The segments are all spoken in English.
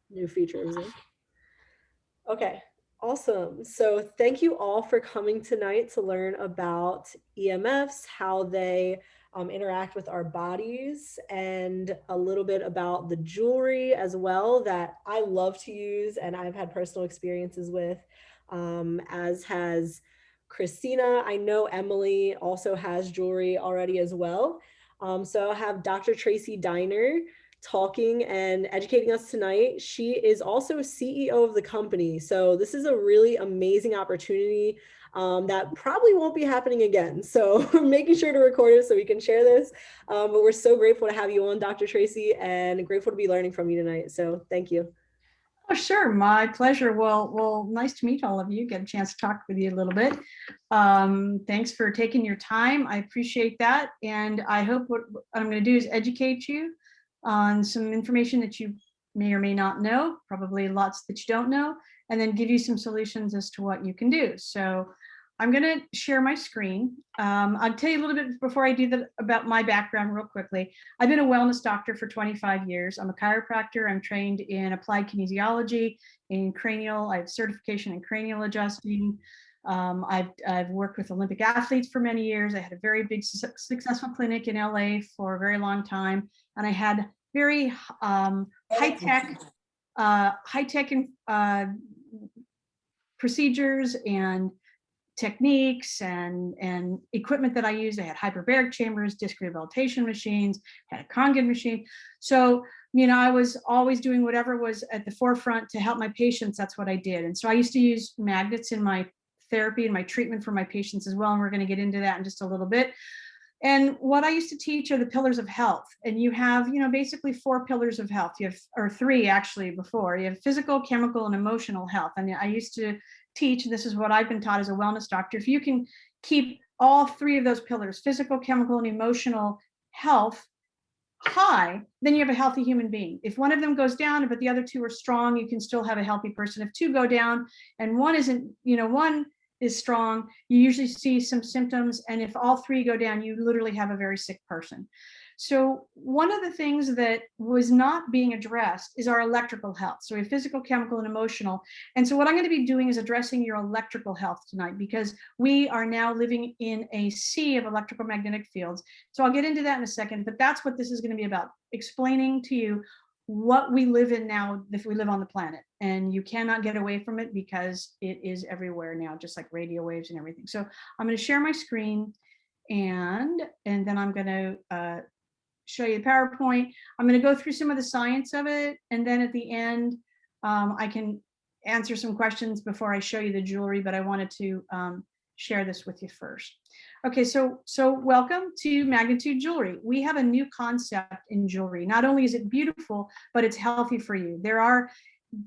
New features. Okay, awesome. So thank you all for coming tonight to learn about EMFs, how they interact with our bodies, and a little bit about the jewelry as well that I love to use and I've had personal experiences with, as has Christina. I know Emily also has jewelry already as well. So I have Dr. Tracey Diner talking and educating us tonight. She is also CEO of the company. So this is a really amazing opportunity that probably won't be happening again. So we're making sure to record it so we can share this. But we're so grateful to have you on, Dr. Tracey, and grateful to be learning from you tonight. So thank you. Oh, sure. My pleasure. Well, nice to meet all of you. Get a chance to talk with you a little bit. Thanks for taking your time. I appreciate that. And I hope what I'm going to do is educate you on some information that you may or may not know, probably lots that you don't know, and then give you some solutions as to what you can do. So I'm going to share my screen. I'll tell you a little bit before I do that about my background real quickly. I've been a wellness doctor for 25 years. I'm a chiropractor. I'm trained in applied kinesiology, in cranial. I have certification in cranial adjusting. I've worked with Olympic athletes for many years. I had a very big successful clinic in LA for a very long time. And I had very high-tech procedures and techniques and equipment that I used. I had hyperbaric chambers, disc rehabilitation machines, had a Kangen machine. So, I was always doing whatever was at the forefront to help my patients. That's what I did. And so I used to use magnets in my therapy and my treatment for my patients as well. And we're going to get into that in just a little bit. And what I used to teach are the pillars of health. And you have, basically 4 pillars of health. You have, or 3 actually before. You have physical, chemical, and emotional health. And I used to teach, this is what I've been taught as a wellness doctor, if you can keep all 3 of those pillars, physical, chemical, and emotional health, high, then you have a healthy human being. If one of them goes down, but the other 2 are strong, you can still have a healthy person. If 2 go down and one isn't, one is strong, you usually see some symptoms. And if all 3 go down, you literally have a very sick person. So one of the things that was not being addressed is our electrical health. So we have physical, chemical, and emotional. And so what I'm going to be doing is addressing your electrical health tonight, because we are now living in a sea of electrical magnetic fields. So I'll get into that in a second, but that's what this is going to be about, explaining to you what we live in now, if we live on the planet, and you cannot get away from it because it is everywhere now, just like radio waves and everything. So I'm going to share my screen, and then I'm going to show you the PowerPoint. I'm going to go through some of the science of it, and then at the end, I can answer some questions before I show you the jewelry, but I wanted to share this with you first. Okay, so welcome to Magnitude Jewelry. We have a new concept in jewelry. Not only is it beautiful, but it's healthy for you.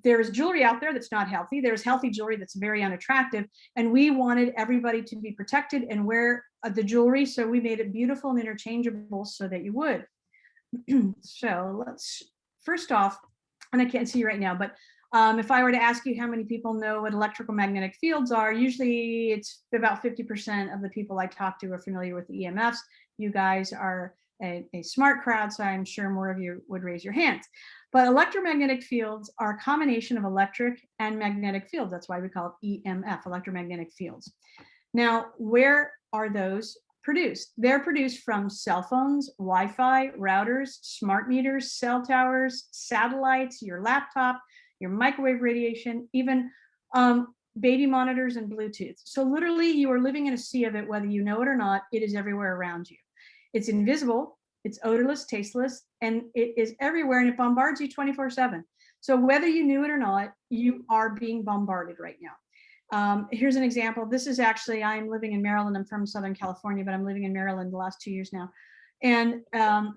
There's jewelry out there that's not healthy. There's healthy jewelry that's very unattractive. And we wanted everybody to be protected and wear the jewelry. So we made it beautiful and interchangeable so that you would. So let's, first off, and I can't see you right now, but if I were to ask you how many people know what electrical magnetic fields are, usually it's about 50% of the people I talk to are familiar with the EMFs. You guys are a smart crowd, so I'm sure more of you would raise your hands. But electromagnetic fields are a combination of electric and magnetic fields. That's why we call it EMF, electromagnetic fields. Now, where are those produced? They're produced from cell phones, Wi-Fi, routers, smart meters, cell towers, satellites, your laptop, your microwave radiation, even baby monitors and Bluetooth. So literally you are living in a sea of it, whether you know it or not. It is everywhere around you. It's invisible, it's odorless, tasteless, and it is everywhere, and it bombards you 24/7. So whether you knew it or not, you are being bombarded right now. Here's an example. This is actually, I'm living in Maryland. I'm from Southern California, but I'm living in Maryland the last 2 years now. And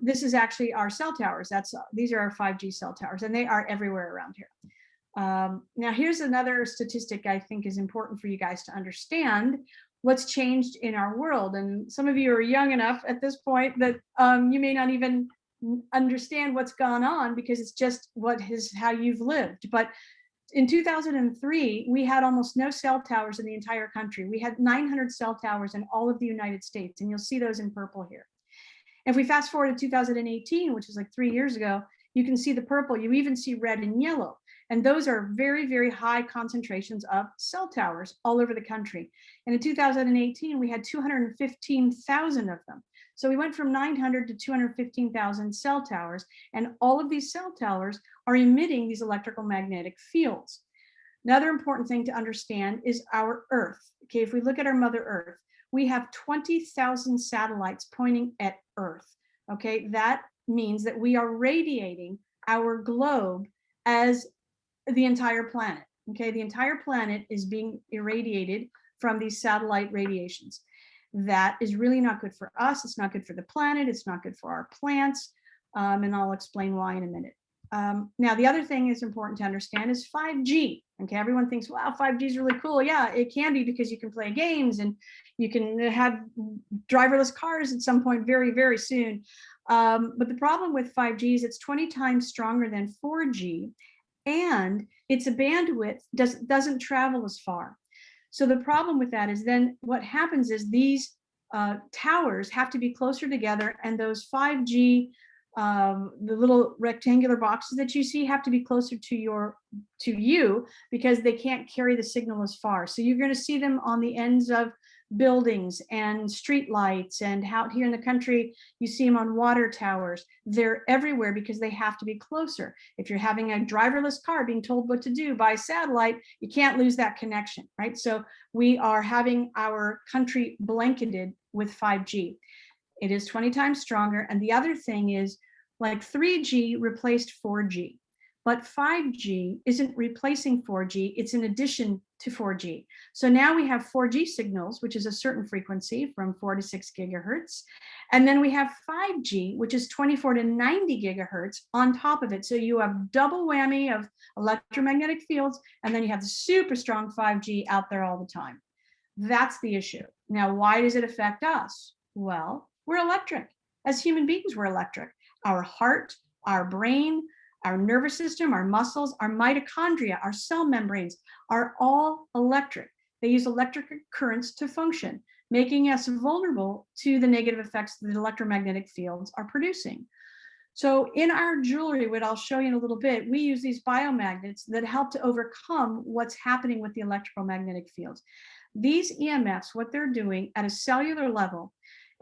this is actually our cell towers. These are our 5G cell towers, and they are everywhere around here. Now, here's another statistic I think is important for you guys to understand what's changed in our world. And some of you are young enough at this point that you may not even understand what's gone on, because it's just how you've lived. But in 2003, we had almost no cell towers in the entire country. We had 900 cell towers in all of the United States, and you'll see those in purple here. If we fast forward to 2018, which is like 3 years ago, You can see the purple, you even see red and yellow. And those are very, very high concentrations of cell towers all over the country. And in 2018, we had 215,000 of them. So we went from 900 to 215,000 cell towers, and all of these cell towers are emitting these electrical magnetic fields. Another important thing to understand is our Earth. Okay, if we look at our Mother Earth, we have 20,000 satellites pointing at Earth. Okay, that means that we are radiating our globe as the entire planet. Okay, the entire planet is being irradiated from these satellite radiations. That is really not good for us. It's not good for the planet. It's not good for our plants. And I'll explain why in a minute. Now, the other thing is important to understand is 5G. Okay, everyone thinks, wow, 5G is really cool. Yeah, it can be, because you can play games and you can have driverless cars at some point very, very soon. But the problem with 5G is it's 20 times stronger than 4G, and its bandwidth doesn't travel as far. So the problem with that is then what happens is these towers have to be closer together, and those 5G, the little rectangular boxes that you see, have to be closer to you, because they can't carry the signal as far. So you're going to see them on the ends of buildings and street lights, and out here in the country you see them on water towers. They're everywhere because they have to be closer. If you're having a driverless car being told what to do by satellite, you can't lose that connection, right? So we are having our country blanketed with 5G. It is 20 times stronger. And the other thing is, like, 3G replaced 4G, but 5G isn't replacing 4G, it's in addition to 4G. So now we have 4G signals, which is a certain frequency from 4 to 6 gigahertz. And then we have 5G, which is 24 to 90 gigahertz on top of it. So you have double whammy of electromagnetic fields, and then you have the super strong 5G out there all the time. That's the issue. Now, why does it affect us? Well, we're electric. As human beings, we're electric. Our heart, our brain, our nervous system, our muscles, our mitochondria, our cell membranes are all electric. They use electric currents to function, making us vulnerable to the negative effects that the electromagnetic fields are producing. So in our jewelry, what I'll show you in a little bit, we use these biomagnets that help to overcome what's happening with the electrical magnetic fields. These EMFs, what they're doing at a cellular level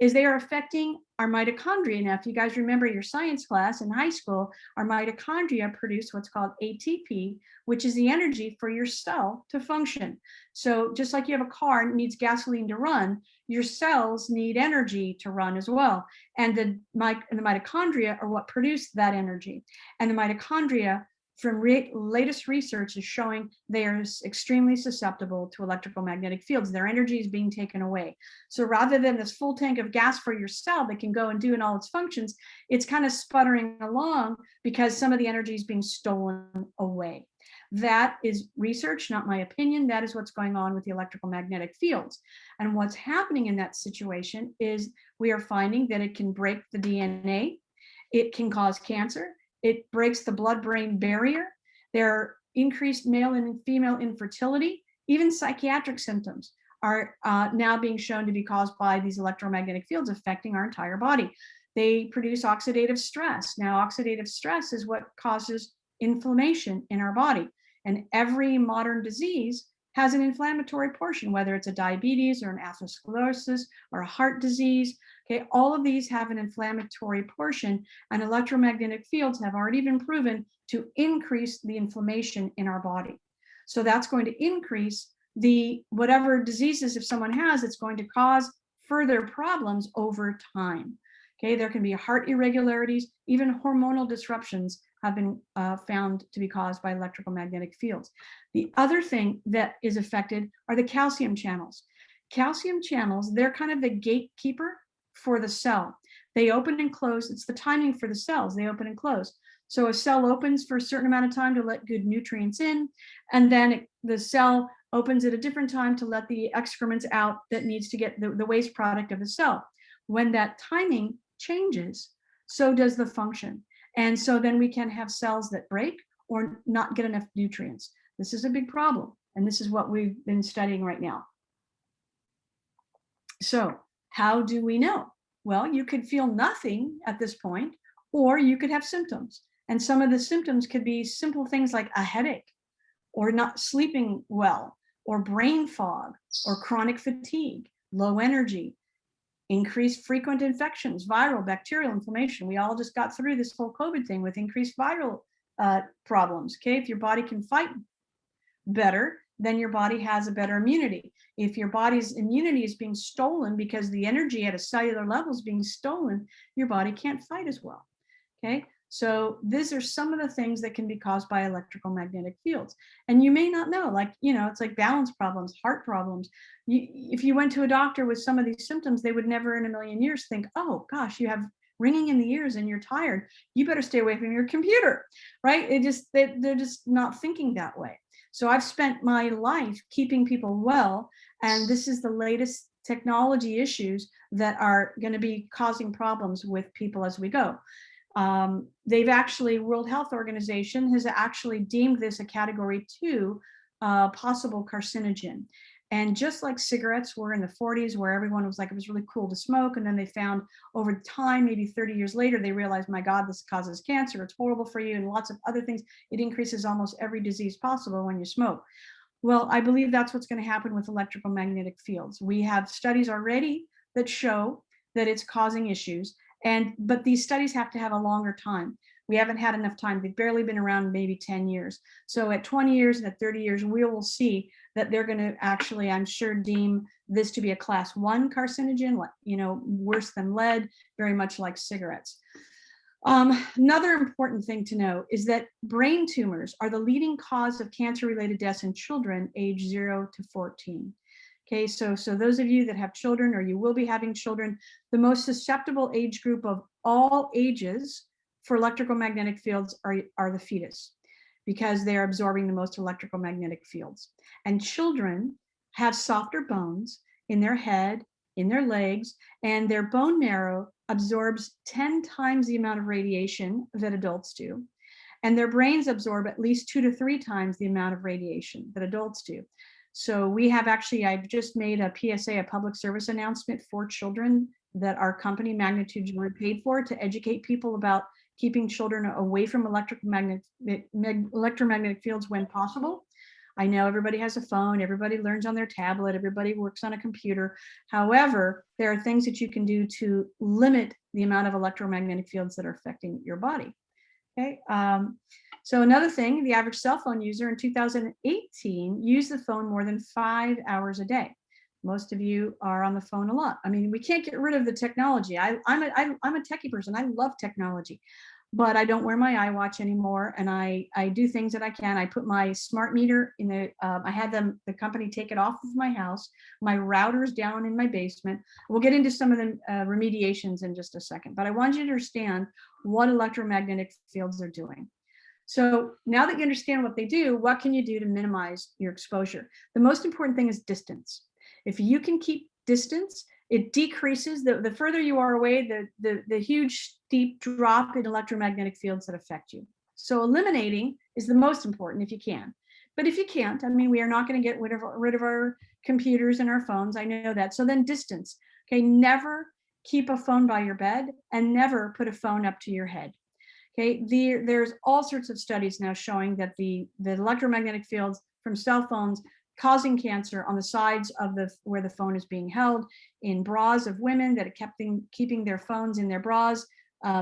is they are affecting our mitochondria. Now, if you guys remember your science class in high school, our mitochondria produce what's called ATP, which is the energy for your cell to function. So just like you have a car, it needs gasoline to run, your cells need energy to run as well. And the mitochondria are what produce that energy. And the mitochondria, from latest research, is showing they are extremely susceptible to electrical magnetic fields. Their energy is being taken away. So rather than this full tank of gas for your cell that can go and do in all its functions, it's kind of sputtering along because some of the energy is being stolen away. That is research, not my opinion. That is what's going on with the electrical magnetic fields. And what's happening in that situation is we are finding that it can break the DNA, it can cause cancer, it breaks the blood-brain barrier. There are increased male and female infertility. Even psychiatric symptoms are now being shown to be caused by these electromagnetic fields affecting our entire body. They produce oxidative stress. Now, oxidative stress is what causes inflammation in our body. And every modern disease has an inflammatory portion, whether it's a diabetes or an atherosclerosis or a heart disease. Okay, all of these have an inflammatory portion, and electromagnetic fields have already been proven to increase the inflammation in our body. So that's going to increase the whatever diseases, if someone has, it's going to cause further problems over time. Okay, there can be heart irregularities, even hormonal disruptions have been found to be caused by electrical magnetic fields. The other thing that is affected are the calcium channels. Calcium channels, they're kind of the gatekeeper for the cell. They open and close. It's the timing for the cells. They open and close. So a cell opens for a certain amount of time to let good nutrients in, and then the cell opens at a different time to let the excrements out that needs to get the waste product of the cell. When that timing changes, so does the function. And so then we can have cells that break or not get enough nutrients. This is a big problem, and this is what we've been studying right now. So how do we know? Well, you could feel nothing at this point, or you could have symptoms. And some of the symptoms could be simple things like a headache, or not sleeping well, or brain fog, or chronic fatigue, low energy, increased frequent infections, viral, bacterial inflammation. We all just got through this whole COVID thing with increased viral problems. Okay, if your body can fight better, then your body has a better immunity. If your body's immunity is being stolen because the energy at a cellular level is being stolen, your body can't fight as well. Okay, so these are some of the things that can be caused by electrical magnetic fields. And you may not know, like, it's like balance problems, heart problems. If you went to a doctor with some of these symptoms, they would never in a million years think, oh gosh, you have ringing in the ears and you're tired. You better stay away from your computer, right? They're just not thinking that way. So I've spent my life keeping people well, and this is the latest technology issues that are going to be causing problems with people as we go. They've actually, World Health Organization has actually deemed this a category 2 possible carcinogen. And just like cigarettes were in the 40s, where everyone was like, it was really cool to smoke. And then they found over time, maybe 30 years later, they realized, my God, this causes cancer. It's horrible for you. And lots of other things. It increases almost every disease possible when you smoke. Well, I believe that's what's going to happen with electrical magnetic fields. We have studies already that show that it's causing issues. But these studies have to have a longer time. We haven't had enough time. They've barely been around maybe 10 years. So at 20 years and at 30 years, we will see that they're going to actually, I'm sure, deem this to be a class 1 carcinogen, worse than lead, very much like cigarettes. Another important thing to know is that brain tumors are the leading cause of cancer-related deaths in children age 0 to 14. Okay, so those of you that have children, or you will be having children, the most susceptible age group of all ages for electrical magnetic fields are the fetus, because they are absorbing the most electrical magnetic fields. And children have softer bones in their head, in their legs, and their bone marrow absorbs 10 times the amount of radiation that adults do. And their brains absorb at least 2 to 3 times the amount of radiation that adults do. So we have actually, I've just made a PSA, a public service announcement for children that our company, Magnitude Jewelry, paid for, to educate people about keeping children away from electromagnetic fields when possible. I know everybody has a phone, everybody learns on their tablet, everybody works on a computer. However, there are things that you can do to limit the amount of electromagnetic fields that are affecting your body. Okay. So another thing, the average cell phone user in 2018 used the phone more than 5 hours a day. Most of you are on the phone a lot. I mean, we can't get rid of the technology. I'm a techie person. I love technology, but I don't wear my iWatch anymore. And I do things that I can. I put my smart meter in I had the company take it off of my house. My router's down in my basement. We'll get into some of the remediations in just a second, but I want you to understand what electromagnetic fields are doing. So now that you understand what they do, what can you do to minimize your exposure? The most important thing is distance. If you can keep distance, it decreases the further you are away, the huge steep drop in electromagnetic fields that affect you. So eliminating is the most important if you can. But if you can't, I mean, we are not going to get rid of our computers and our phones. I know that. So then distance. Okay, never keep a phone by your bed, and never put a phone up to your head. Okay, there's all sorts of studies now showing that the electromagnetic fields from cell phones causing cancer on the sides of where the phone is being held, in bras of women that are keeping their phones in their bras,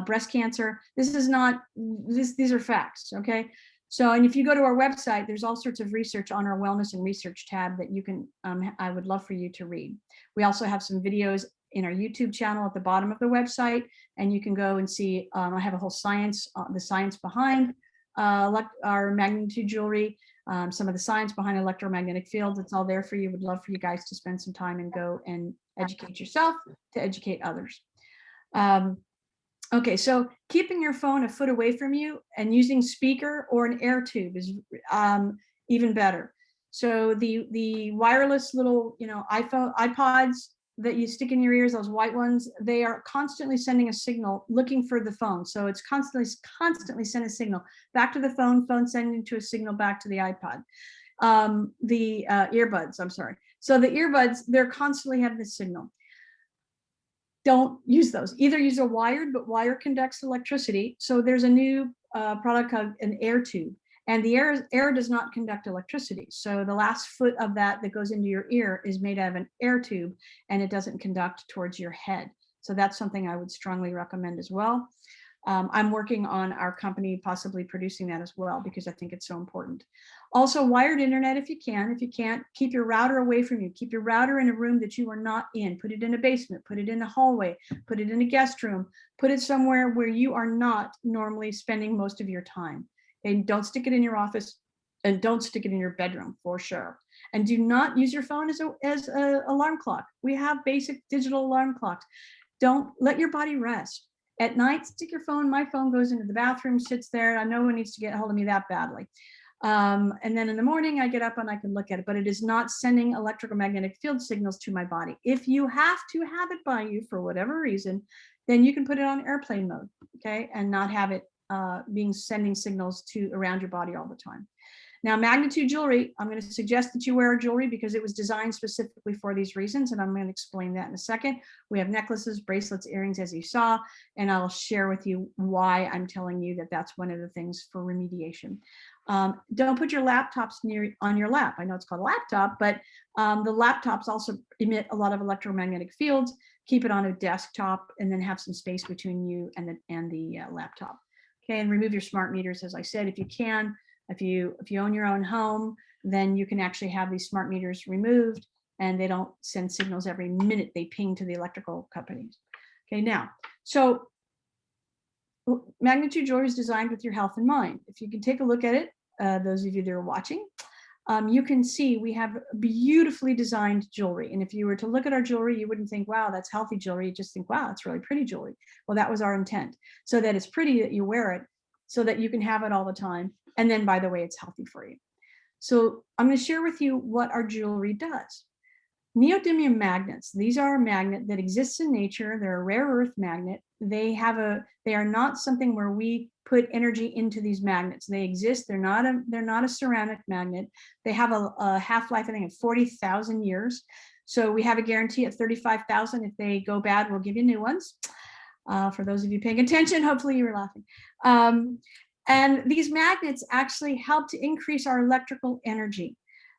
breast cancer. These are facts. Okay, so, and if you go to our website, there's all sorts of research on our wellness and research tab that you can, I would love for you to read. We also have some videos in our YouTube channel at the bottom of the website, and you can go and see, I have a whole science, the science behind our Magnitude Jewelry, some of the science behind electromagnetic fields. It's all there for you. Would love for you guys to spend some time and go and educate yourself to educate others. Okay, so keeping your phone a foot away from you and using speaker or an air tube is even better. So the wireless little, iPods that you stick in your ears, those white ones, they are constantly sending a signal looking for the phone. So it's constantly sending a signal back to the phone sending to a signal back to the iPod. The earbuds, I'm sorry. So the earbuds, they're constantly having this signal. Don't use those. Either use a wired, but wire conducts electricity. So there's a new product called an air tube. And the air does not conduct electricity. So the last foot of that goes into your ear is made out of an air tube, and it doesn't conduct towards your head. So that's something I would strongly recommend as well. I'm working on our company possibly producing that as well, because I think it's so important. Also, wired internet if you can. If you can't, keep your router away from you. Keep your router in a room that you are not in. Put it in a basement, put it in a hallway, put it in a guest room, put it somewhere where you are not normally spending most of your time. And don't stick it in your office, and don't stick it in your bedroom for sure. And do not use your phone as a alarm clock. We have basic digital alarm clocks. Don't let your body rest. At night, stick your phone. My phone goes into the bathroom, sits there. No one needs to get a hold of me that badly. And then in the morning, I get up and I can look at it, but it is not sending electrical magnetic field signals to my body. If you have to have it by you for whatever reason, then you can put it on airplane mode, okay, and not have it sending signals to around your body all the time. Now, Magnetude Jewelry, I'm going to suggest that you wear jewelry because it was designed specifically for these reasons, and I'm going to explain that in a second. We have necklaces, bracelets, earrings, as you saw, and I'll share with you why I'm telling you that that's one of the things for remediation. Don't put your laptops on your lap. I know it's called a laptop, but the laptops also emit a lot of electromagnetic fields. Keep it on a desktop, and then have some space between you and the laptop. Okay, and remove your smart meters, as I said, if you can. If you own your own home, then you can actually have these smart meters removed, and they don't send signals every minute they ping to the electrical companies. Okay, now, so Magnetude Jewelry is designed with your health in mind. If you can take a look at it, those of you that are watching, you can see we have beautifully designed jewelry. And if you were to look at our jewelry, you wouldn't think, wow, that's healthy jewelry. You just think, wow, it's really pretty jewelry. Well, that was our intent, so that it's pretty that you wear it, so that you can have it all the time. And then, by the way, it's healthy for you. So I'm going to share with you what our jewelry does. Neodymium magnets, these are a magnet that exists in nature. They're a rare earth magnet. They are not something where we put energy into these magnets. They exist. They're not a ceramic magnet. They have a half-life, I think, of 40,000 years. So we have a guarantee at 35,000. If they go bad, we'll give you new ones. For those of you paying attention, hopefully you were laughing. And these magnets actually help to increase our electrical energy.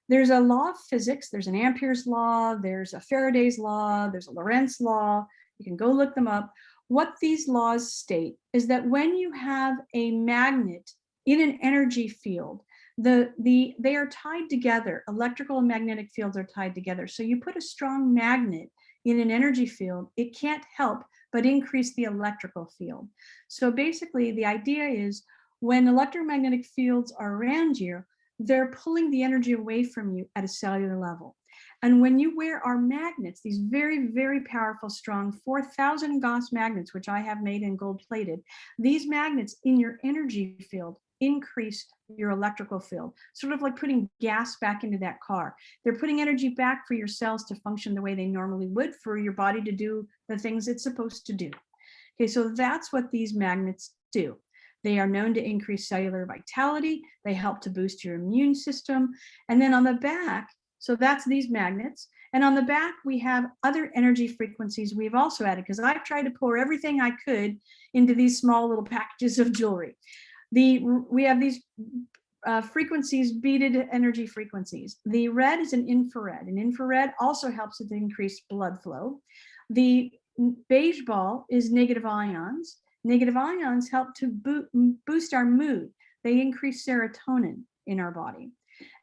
There's a law of physics. There's an Ampere's law. There's a Faraday's law. There's a Lorentz law. You can go look them up. What these laws state is that when you have a magnet in an energy field, they are tied together. Electrical and magnetic fields are tied together. So you put a strong magnet in an energy field, it can't help but increase the electrical field. So basically, the idea is when electromagnetic fields are around you, they're pulling the energy away from you at a cellular level. And when you wear our magnets, these very, very powerful, strong 4,000 Gauss magnets, which I have made in gold plated, these magnets in your energy field increase your electrical field, sort of like putting gas back into that car. They're putting energy back for your cells to function the way they normally would, for your body to do the things it's supposed to do. Okay, so that's what these magnets do. They are known to increase cellular vitality. They help to boost your immune system. And then on the back, so that's these magnets. And on the back, we have other energy frequencies we've also added, because I've tried to pour everything I could into these small little packages of jewelry. We have these frequencies, beaded energy frequencies. The red is an infrared, and infrared also helps to increase blood flow. The beige ball is negative ions. Negative ions help to boost our mood. They increase serotonin in our body.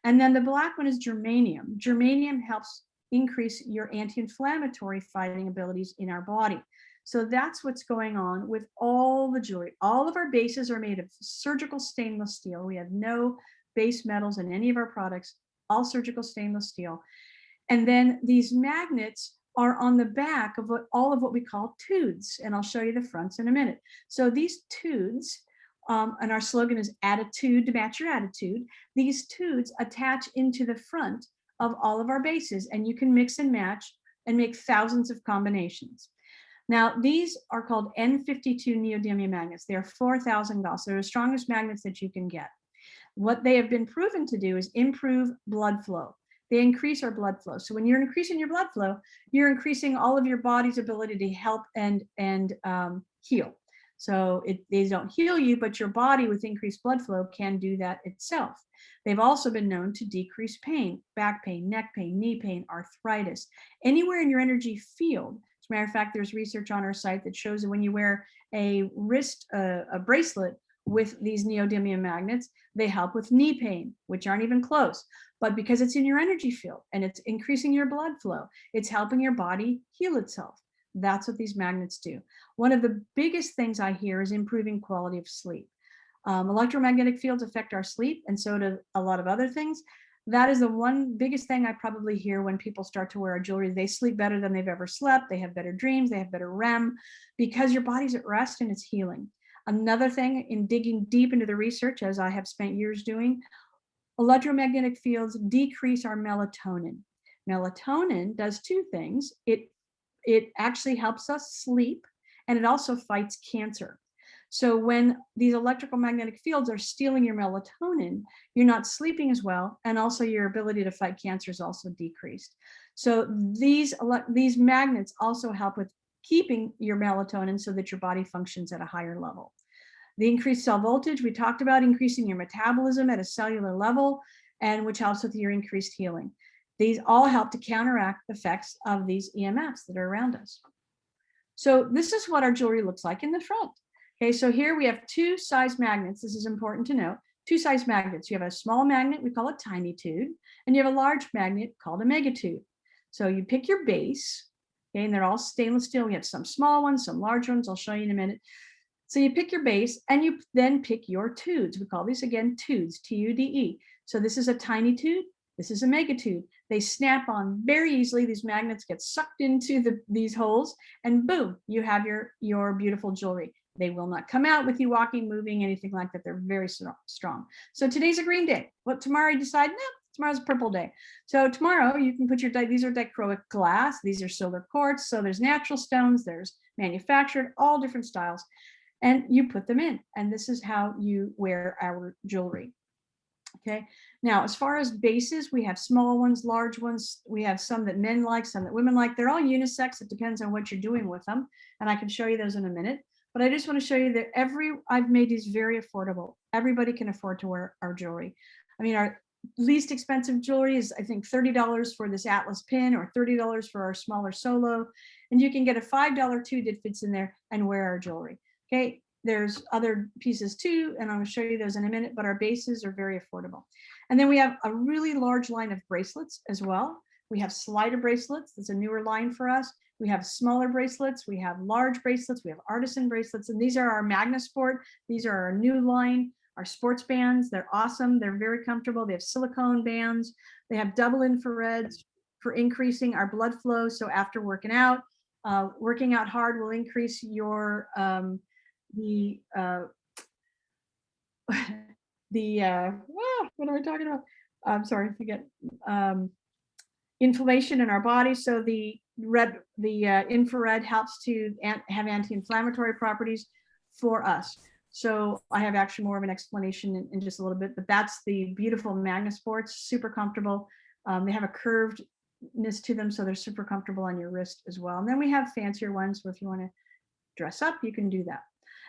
And then the black one is germanium. Germanium helps increase your anti-inflammatory fighting abilities in our body. So that's what's going on with all the jewelry. All of our bases are made of surgical stainless steel. We have no base metals in any of our products, all surgical stainless steel. And then these magnets are on the back of all of what we call tooths. And I'll show you the fronts in a minute. So these tooths, and our slogan is attitude to match your attitude. These tooths attach into the front of all of our bases, and you can mix and match and make thousands of combinations. Now, these are called N52 neodymium magnets. They are 4,000 Gauss. They're the strongest magnets that you can get. What they have been proven to do is improve blood flow. They increase our blood flow. So when you're increasing your blood flow, you're increasing all of your body's ability to help and heal. So these don't heal you, but your body with increased blood flow can do that itself. They've also been known to decrease pain, back pain, neck pain, knee pain, arthritis, anywhere in your energy field. As a matter of fact, there's research on our site that shows that when you wear a bracelet with these neodymium magnets, they help with knee pain, which aren't even close. But because it's in your energy field and it's increasing your blood flow, it's helping your body heal itself. That's what these magnets do. One of the biggest things I hear is improving quality of sleep. Electromagnetic fields affect our sleep, and so do a lot of other things. That is the one biggest thing I probably hear when people start to wear our jewelry. They sleep better than they've ever slept. They have better dreams. They have better REM because your body's at rest and it's healing. Another thing, in digging deep into the research, as I have spent years doing, electromagnetic fields decrease our melatonin. Melatonin does two things. It actually helps us sleep, and it also fights cancer. So when these electrical magnetic fields are stealing your melatonin, you're not sleeping as well, and also your ability to fight cancer is also decreased. So these magnets also help with keeping your melatonin so that your body functions at a higher level. The increased cell voltage, we talked about increasing your metabolism at a cellular level, and which helps with your increased healing. These all help to counteract the effects of these EMFs that are around us. So this is what our jewelry looks like in the front. Okay, so here we have two size magnets. This is important to note. Two size magnets. You have a small magnet, we call it tinytude, and you have a large magnet called a megatude. So you pick your base, okay, and they're all stainless steel. We have some small ones, some large ones. I'll show you in a minute. So you pick your base and you then pick your tudes. We call these again tudes, T-U-D-E. So this is a tinytude. This is a megatude. They snap on very easily. These magnets get sucked into these holes, and boom, you have your beautiful jewelry. They will not come out with you walking, moving, anything like that. They're very strong. So today's a green day. What tomorrow you decide? No, tomorrow's a purple day. So tomorrow you can put these are dichroic glass. These are silver quartz. So there's natural stones. There's manufactured, all different styles. And you put them in. And this is how you wear our jewelry. Okay. Now, as far as bases, we have small ones, large ones. We have some that men like, some that women like. They're all unisex. It depends on what you're doing with them. And I can show you those in a minute. But I just want to show you that I've made these very affordable. Everybody can afford to wear our jewelry. I mean, our least expensive jewelry is, I think, $30 for this Atlas pin or $30 for our smaller solo. And you can get a $5 tude that fits in there and wear our jewelry. Okay. There's other pieces too, and I'm going to show you those in a minute, but our bases are very affordable. And then we have a really large line of bracelets as well. We have slider bracelets. That's a newer line for us. We have smaller bracelets. We have large bracelets. We have artisan bracelets. And these are our Magnasport. These are our new line, our sports bands. They're awesome. They're very comfortable. They have silicone bands. They have double infrareds for increasing our blood flow. So after working out hard will increase your what am I talking about? I'm sorry, forget. Inflammation in our body. So the infrared helps to have anti-inflammatory properties for us. So I have actually more of an explanation in just a little bit, but that's the beautiful Magnasports, super comfortable. They have a curvedness to them, so they're super comfortable on your wrist as well. And then we have fancier ones, so if you want to dress up, you can do that.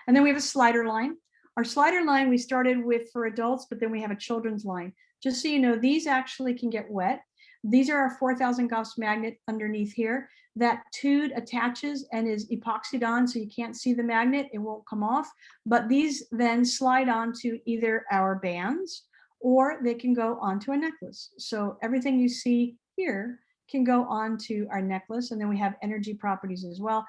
And then we have a slider line. Our slider line we started with for adults, but then we have a children's line. Just so you know, these actually can get wet. These are our 4,000 Gauss magnet underneath here. That tude attaches and is epoxied on, so you can't see the magnet. It won't come off. But these then slide onto either our bands or they can go onto a necklace. So everything you see here can go onto our necklace. And then we have energy properties as well.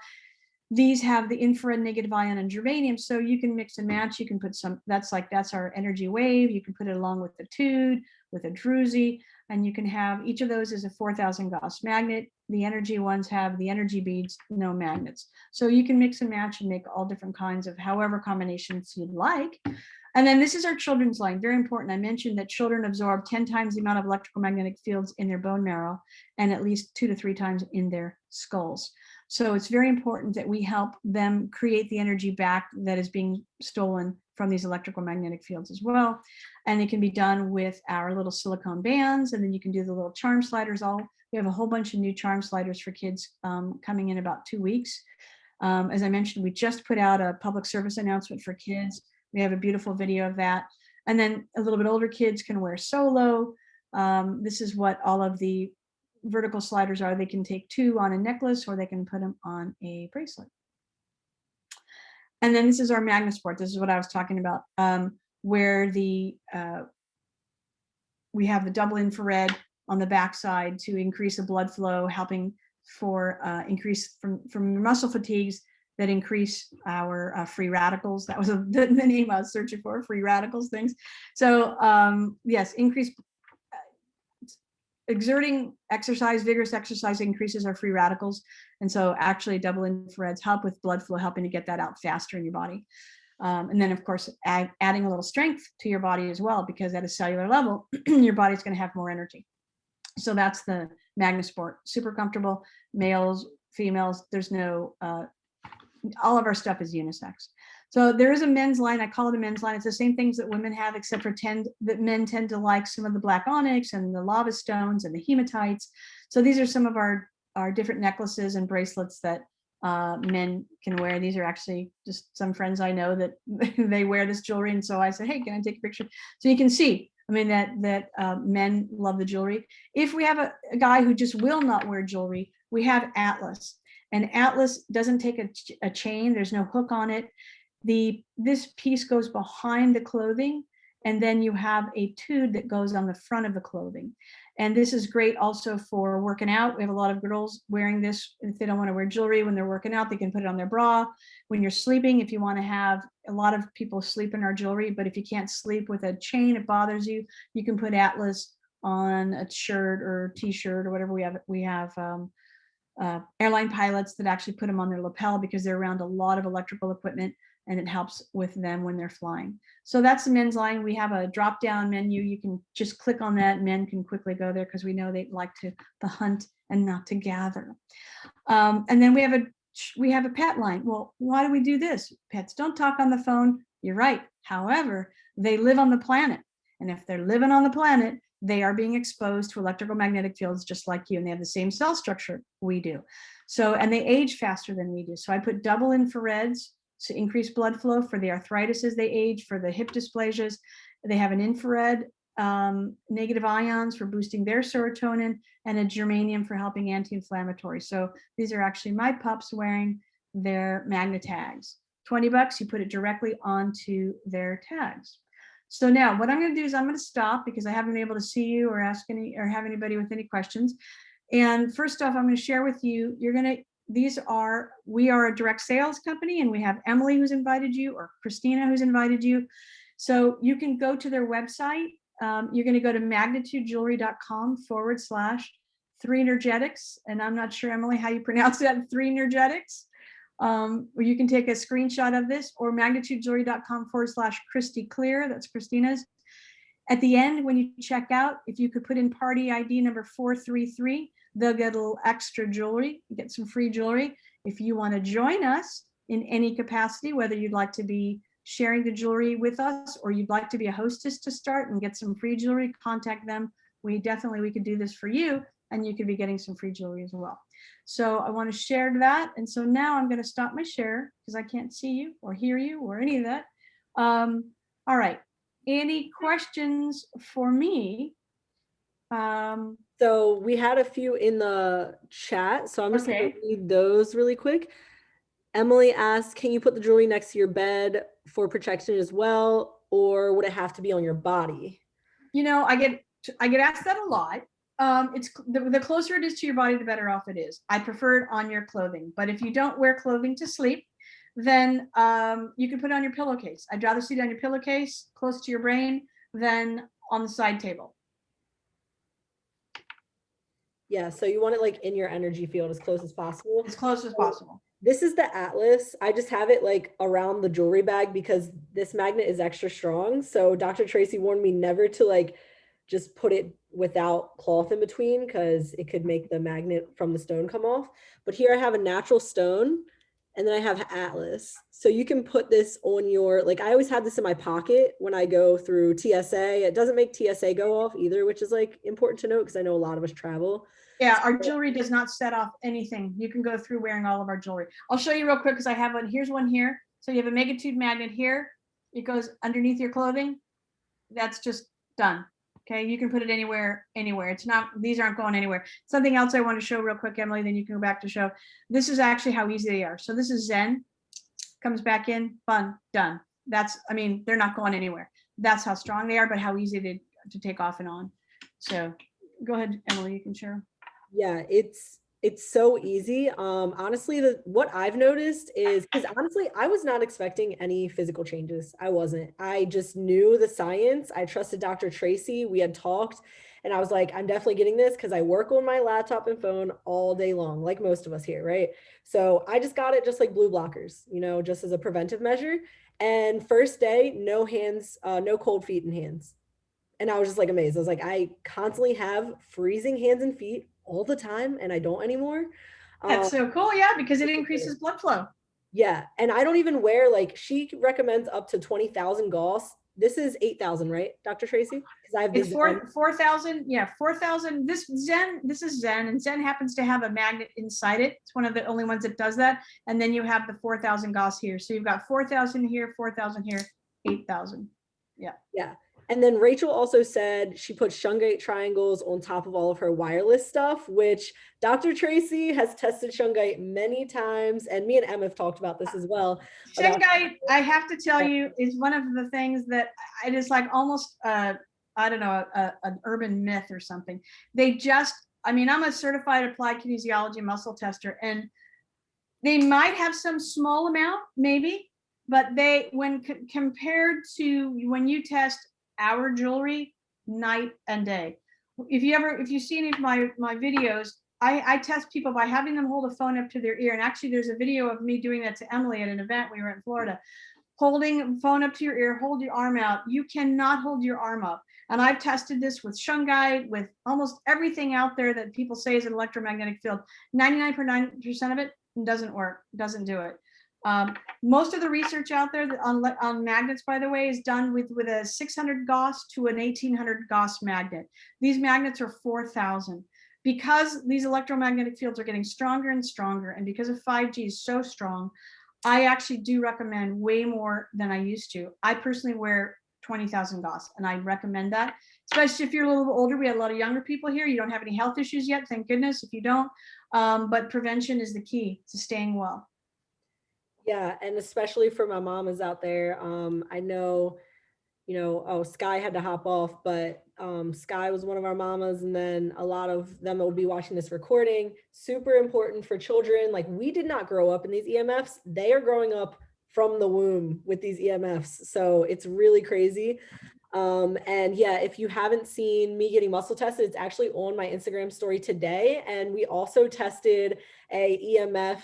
These have the infrared negative ion and germanium, so you can mix and match. You can put some, that's our energy wave. You can put it along with the tude, with a druzy, and you can have, each of those is a 4,000 Gauss magnet. The energy ones have the energy beads, no magnets. So you can mix and match and make all different kinds of however combinations you'd like. And then this is our children's line, very important. I mentioned that children absorb 10 times the amount of electrical magnetic fields in their bone marrow and at least 2 to 3 times in their skulls. So it's very important that we help them create the energy back that is being stolen from these electrical magnetic fields as well. And it can be done with our little silicone bands, and then you can do the little charm sliders. We have a whole bunch of new charm sliders for kids coming in about 2 weeks. As I mentioned, we just put out a public service announcement for kids. We have a beautiful video of that. And then a little bit older kids can wear solo. This is what all of the vertical sliders are. They can take 2 on a necklace, or they can put them on a bracelet. And then this is our Magnasport. This is what I was talking about, where we have the double infrared on the backside to increase the blood flow, helping for increase from muscle fatigues that increase our free radicals. That was the name I was searching for, free radicals things. So yes, increase exerting exercise, vigorous exercise increases our free radicals. And so actually double infrareds help with blood flow, helping to get that out faster in your body. And then of course, adding a little strength to your body as well, because at a cellular level, your body's going to have more energy. So that's the Magnasport. Super comfortable, males, females. There's no, all of our stuff is unisex. So there is a men's line. I call it a men's line. It's the same things that women have, except for that men tend to like some of the black onyx and the lava stones and the hematites. So these are some of our different necklaces and bracelets that men can wear. These are actually just some friends I know that they wear this jewelry. And so I said, hey, can I take a picture? So you can see, I mean, that men love the jewelry. If we have a guy who just will not wear jewelry, we have Atlas. And Atlas doesn't take a chain. There's no hook on it. This piece goes behind the clothing, and then you have a tube that goes on the front of the clothing. And this is great also for working out. We have a lot of girls wearing this. If they don't want to wear jewelry when they're working out, they can put it on their bra. When you're sleeping, if you want to have, a lot of people sleep in our jewelry, but if you can't sleep with a chain, it bothers you, you can put Atlas on a shirt or t-shirt or whatever. We have airline pilots that actually put them on their lapel because they're around a lot of electrical equipment, and it helps with them when they're flying. So that's the men's line. We have a drop down menu. You can just click on that. Men can quickly go there because we know they like to hunt and not to gather. And then we have a pet line. Well, why do we do this? Pets don't talk on the phone. You're right. However, they live on the planet. And if they're living on the planet, they are being exposed to electrical magnetic fields just like you, and they have the same cell structure we do. So, and they age faster than we do. So I put double infrareds to increase blood flow for the arthritis as they age, for the hip dysplasias. They have an infrared negative ions for boosting their serotonin, and a germanium for helping anti-inflammatory. So these are actually my pups wearing their Magna tags. $20, you put it directly onto their tags. So now what I'm going to do is I'm going to stop because I haven't been able to see you or ask any or have anybody with any questions. And first off, I'm going to share with you, we are a direct sales company, and we have Emily who's invited you, or Christina who's invited you. So you can go to their website. You're going to go to magnetudejewelry.com/3energetics. And I'm not sure, Emily, how you pronounce that, 3energetics. Or you can take a screenshot of this, or magnetudejewelry.com/Christy Clear. That's Christina's. At the end, when you check out, if you could put in party ID number 433, they'll get a little extra jewelry, get some free jewelry. If you want to join us in any capacity, whether you'd like to be sharing the jewelry with us, or you'd like to be a hostess to start and get some free jewelry, contact them. We could do this for you, and you could be getting some free jewelry as well. So I want to share that. And so now I'm going to stop my share because I can't see you or hear you or any of that. All right. Any questions for me? So we had a few in the chat, so I'm just going to read those really quick. Emily asked, can you put the jewelry next to your bed for protection as well, or would it have to be on your body? You know, I get asked that a lot. It's the closer it is to your body, the better off it is. I prefer it on your clothing, but if you don't wear clothing to sleep, then you can put it on your pillowcase. I'd rather see it on your pillowcase close to your brain than on the side table. Yeah, so you want it like in your energy field as close as possible. As close as possible. This is the Atlas. I just have it like around the jewelry bag because this magnet is extra strong. So Dr. Tracey warned me never to like just put it without cloth in between because it could make the magnet from the stone come off. But here I have a natural stone, and then I have Atlas. So you can put this on your, like, I always have this in my pocket when I go through TSA. It doesn't make TSA go off either, which is like important to note because I know a lot of us travel. Yeah, our jewelry does not set off anything. You can go through wearing all of our jewelry. I'll show you real quick because I have one. Here's one here. So you have a Magnetude magnet here. It goes underneath your clothing. That's just done. Okay, you can put it anywhere, anywhere. It's not, these aren't going anywhere. Something else I want to show real quick, Emily, then you can go back to show. This is actually how easy they are. So this is Zen, comes back in, fun, done. That's, I mean, they're not going anywhere. That's how strong they are, but how easy they to take off and on. So go ahead, Emily, you can share. Yeah, it's so easy. Honestly, what I've noticed is, because honestly, I was not expecting any physical changes. I wasn't. I just knew the science. I trusted Dr. Tracy. We had talked, and I was like, I'm definitely getting this because I work on my laptop and phone all day long, like most of us here, right? So I just got it just like blue blockers, just as a preventive measure. And first day, no hands, no cold feet and hands. And I was just like amazed. I was like, I constantly have freezing hands and feet all the time, and I don't anymore. That's so cool. Yeah, because it increases blood flow. Yeah, and I don't even wear, like, she recommends up to 20,000 Gauss. This is 8,000, right, Dr. Tracy? Because I have It's this. 4,000. Yeah, 4,000. This is Zen, and Zen happens to have a magnet inside it. It's one of the only ones that does that. And then you have the 4,000 Gauss here. So you've got 4,000 here, 4,000 here, 8,000. Yeah. Yeah. And then Rachel also said she put shungite triangles on top of all of her wireless stuff, which Dr. Tracy has tested shungite many times. And me and Emma have talked about this as well. Shungite, I have to tell you, is one of the things that it is like almost, I don't know, an urban myth or something. They just, I mean, I'm a certified applied kinesiology muscle tester, and they might have some small amount, maybe, but they, when compared to when you test our jewelry, night and day. If you see any of my videos, I test people by having them hold a phone up to their ear. And actually, there's a video of me doing that to Emily at an event we were in Florida. Holding a phone up to your ear, hold your arm out. You cannot hold your arm up. And I've tested this with shungite, with almost everything out there that people say is an electromagnetic field. 99.9% of it doesn't work, doesn't do it. Most of the research out there on magnets, by the way, is done with a 600 Gauss to an 1800 Gauss magnet. These magnets are 4,000. Because these electromagnetic fields are getting stronger and stronger, and because of 5G is so strong, I actually do recommend way more than I used to. I personally wear 20,000 Gauss, and I recommend that, especially if you're a little bit older. We had a lot of younger people here. You don't have any health issues yet, thank goodness if you don't. But prevention is the key to staying well. Yeah, and especially for my mamas out there, I know, oh, Sky had to hop off, but Sky was one of our mamas, and then a lot of them will be watching this recording. Super important for children. Like, we did not grow up in these EMFs. They are growing up from the womb with these EMFs. So it's really crazy. And yeah, if you haven't seen me getting muscle tested, it's actually on my Instagram story today. And we also tested a EMF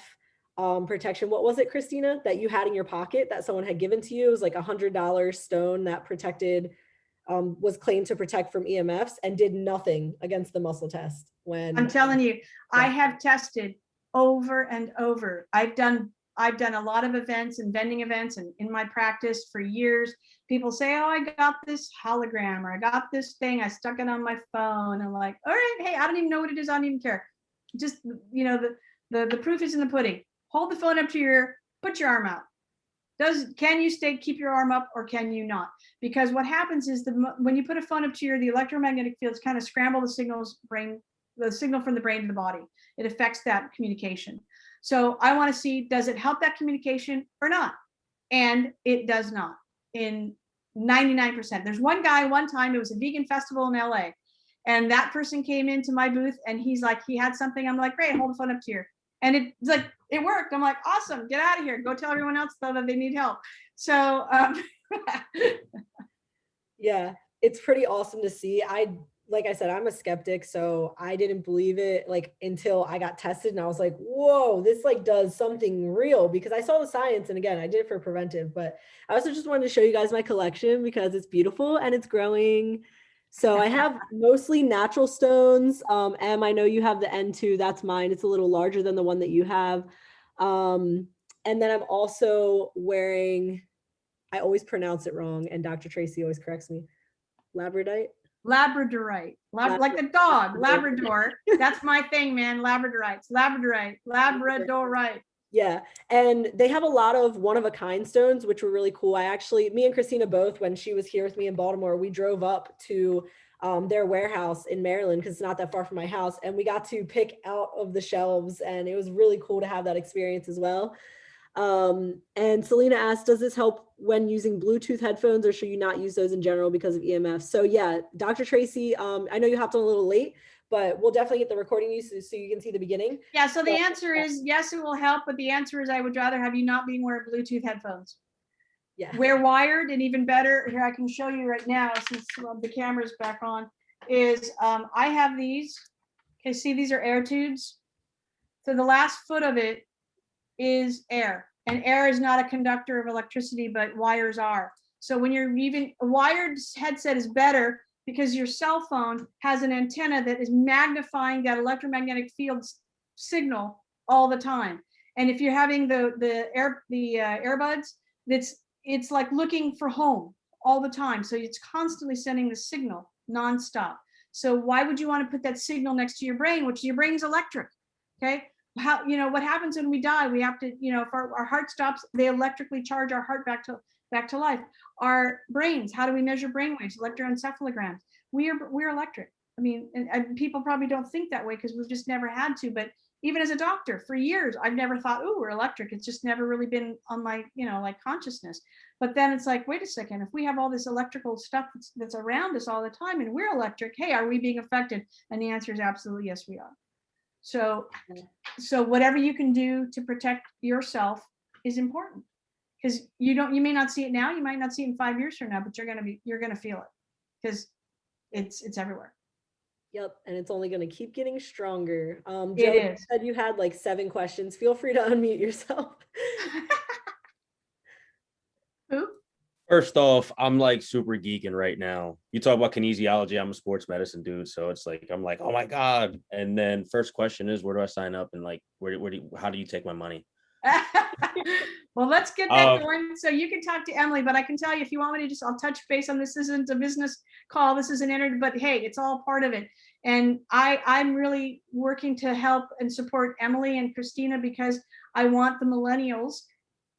protection. What was it, Christina, that you had in your pocket that someone had given to you? It was like $100 stone that protected, was claimed to protect from EMFs, and did nothing against the muscle test. When I'm telling you, I have tested over and over. I've done a lot of events and vending events, and in my practice for years, people say, oh, I got this hologram, or I got this thing, I stuck it on my phone. I'm like, all right, hey, I don't even know what it is. I don't even care. Just, the proof is in the pudding. Hold the phone up to your ear, put your arm out. Can you keep your arm up, or can you not? Because what happens is when you put a phone up to your ear, the electromagnetic fields kind of scramble the signal from the brain to the body. It affects that communication. So I want to see, does it help that communication or not? And it does not in 99%. There's one guy, one time, it was a vegan festival in LA. And that person came into my booth, and he's like, he had something. I'm like, great, hold the phone up to your ear. And it's like, it worked. I'm like, awesome, get out of here. Go tell everyone else though that they need help. So yeah, it's pretty awesome to see. Like I said, I'm a skeptic, so I didn't believe it like until I got tested, and I was like, whoa, this like does something real, because I saw the science. And again, I did it for preventive, but I also just wanted to show you guys my collection because it's beautiful and it's growing. So I have mostly natural stones. Em, I know you have the N2, that's mine. It's a little larger than the one that you have. And then I'm also wearing, I always pronounce it wrong, and Dr. Tracy always corrects me, labradorite. Labradorite, like the dog, Labrador. That's my thing, man. Labradorites, Labradorite. Yeah, and they have a lot of one-of-a-kind stones, which were really cool. Me and Christina both, when she was here with me in Baltimore, we drove up to their warehouse in Maryland because it's not that far from my house, and we got to pick out of the shelves, and it was really cool to have that experience as well. And Selena asked, does this help when using Bluetooth headphones, or should you not use those in general because of EMF? So yeah, Dr. Tracy, I know you hopped on a little late, but we'll definitely get the recording used so you can see the beginning. Yeah, so the answer is yes, it will help, but the answer is I would rather have you not being wearing Bluetooth headphones. Yeah. We're wired, and even better, here I can show you right now since the camera's back on, is I have these. Okay, see, these are air tubes. So the last foot of it is air, and air is not a conductor of electricity, but wires are. So when you're even, a wired headset is better because your cell phone has an antenna that is magnifying that electromagnetic field signal all the time. And if you're having the earbuds, it's like looking for home all the time. So it's constantly sending the signal nonstop. So why would you want to put that signal next to your brain, which your brain's electric? Okay. How, what happens when we die? We have to, if our heart stops, they electrically charge our heart back to life. Our brains, how do we measure brain waves? Electroencephalograms. We're electric. I mean, and people probably don't think that way because we've just never had to. But even as a doctor, for years, I've never thought, oh, we're electric. It's just never really been on my, like consciousness. But then it's like, wait a second, if we have all this electrical stuff that's around us all the time and we're electric, hey, are we being affected? And the answer is absolutely yes, we are. So whatever you can do to protect yourself is important, because you may not see it now, you might not see it in 5 years from now, but you're gonna feel it because it's everywhere. Yep, and it's only going to keep getting stronger. Joe, It you is. said you had like 7 questions. Feel free to unmute yourself. Who? First off, I'm like super geeking right now. You talk about kinesiology. I'm a sports medicine dude, so it's like I'm like, oh my god. And then first question is, where do I sign up? And like, how do you take my money? Well, let's get that going. So you can talk to Emily, but I can tell you, if you want me to I'll touch base on this. This isn't a business call. This is an interview, but hey, it's all part of it. And I'm really working to help and support Emily and Christina because I want the millennials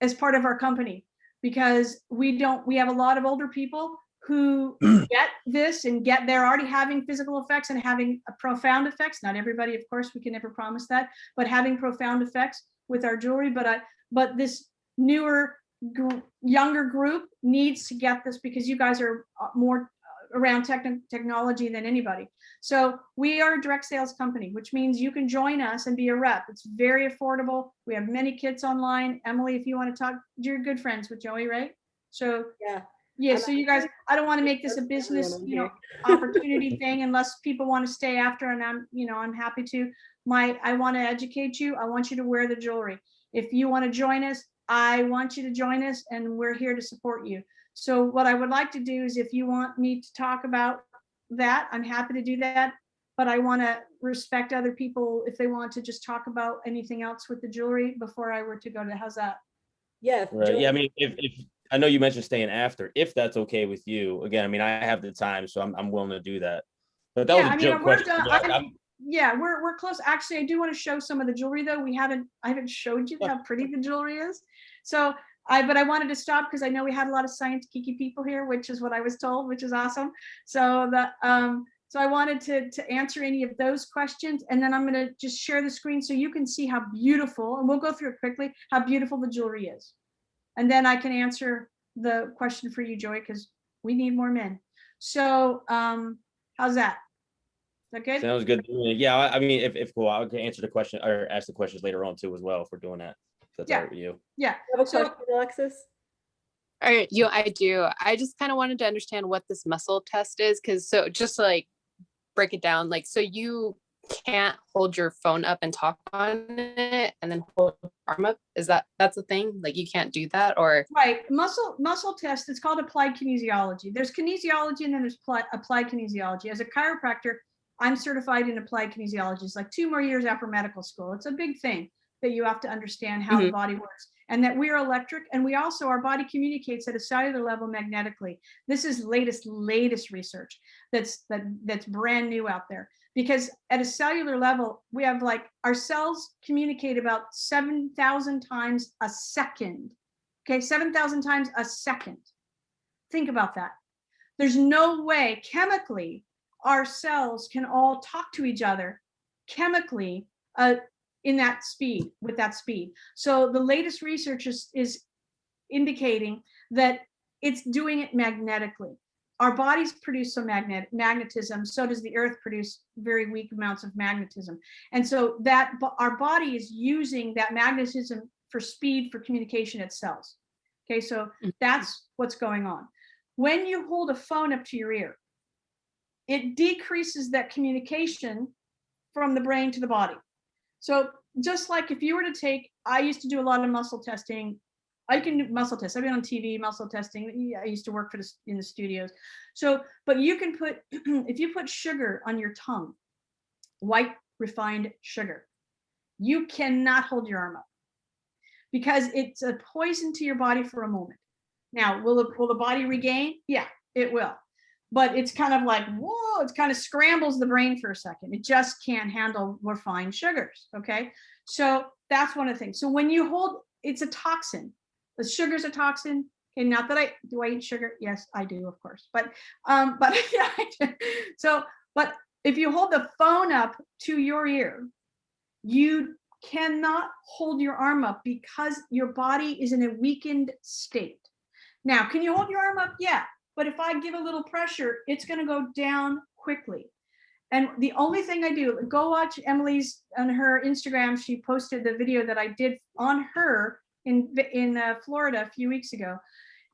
as part of our company, because we have a lot of older people who get this and they're already having physical effects and having profound effects. Not everybody, of course, we can never promise that, but having profound effects with our jewelry. But this newer, younger group needs to get this because you guys are more around technology than anybody. So we are a direct sales company, which means you can join us and be a rep. It's very affordable. We have many kits online. Emily, if you want to talk, you're good friends with Joey, right? So yeah. So you guys, I don't want to make this a business, opportunity thing unless people want to stay after, and I'm happy to. I want to educate you. I want you to wear the jewelry. If you want to join us, I want you to join us, and we're here to support you. So what I would like to do is, if you want me to talk about that, I'm happy to do that. But I want to respect other people if they want to just talk about anything else with the jewelry before I were to go to, how's that? Yeah. Right. Yeah. I mean, if I know you mentioned staying after, if that's okay with you, again, I mean, I have the time, so I'm willing to do that. But that was a joke question. We're close. Actually, I do want to show some of the jewelry though. I haven't showed you how pretty the jewelry is. So but I wanted to stop because I know we had a lot of science geeky people here, which is what I was told, which is awesome. So so I wanted to answer any of those questions, and then I'm going to just share the screen so you can see how beautiful, and we'll go through it quickly, how beautiful the jewelry is. And then I can answer the question for you, Joey, because we need more men. So how's that? Is that good? Sounds good. Yeah, I mean, if cool, I can answer the question or ask the questions later on too as well if we're doing that. That's all right with you. Yeah. You have a question, Alexis? All right, I do. I just kind of wanted to understand what this muscle test is, because so just like break it down, like so you can't hold your phone up and talk on it and then hold your arm up. That's a thing? Like you can't do that, or right? Muscle test. It's called applied kinesiology. There's kinesiology and then there's applied kinesiology. As a chiropractor, I'm certified in applied kinesiology. It's like 2 more years after medical school. It's a big thing that you have to understand how the body works. and that we are electric, and we also, our body communicates at a cellular level magnetically. This is latest research that's brand new out there, because at a cellular level, we have like, our cells communicate about 7,000 times a second. Okay, 7,000 times a second. Think about that. There's no way chemically our cells can all talk to each other chemically in that speed, with that speed. So the latest research is indicating that it's doing it magnetically. Our bodies produce some magnetism, so does the earth produce very weak amounts of magnetism. And so that our body is using that magnetism for speed for communication itself. Okay, so that's what's going on. When you hold a phone up to your ear, it decreases that communication from the brain to the body. So just like if you were to take, I used to do a lot of muscle testing. I can do muscle tests. I've been on TV, muscle testing. I used to work for in the studios. So, but you can put, if you put sugar on your tongue, white refined sugar, you cannot hold your arm up because it's a poison to your body for a moment. Now, will the body regain? Yeah, it will. But it's kind of like, whoa, it kind of scrambles the brain for a second. It just can't handle refined sugars, okay? So that's one of the things. So when you hold, it's a toxin. The sugar's a toxin. Okay, not that do I eat sugar? Yes, I do, of course. But yeah, so, but if you hold the phone up to your ear, you cannot hold your arm up because your body is in a weakened state. Now, can you hold your arm up? Yeah. But if I give a little pressure, it's going to go down quickly. And the only thing I do, go watch Emily's on her Instagram. She posted the video that I did on her in Florida a few weeks ago.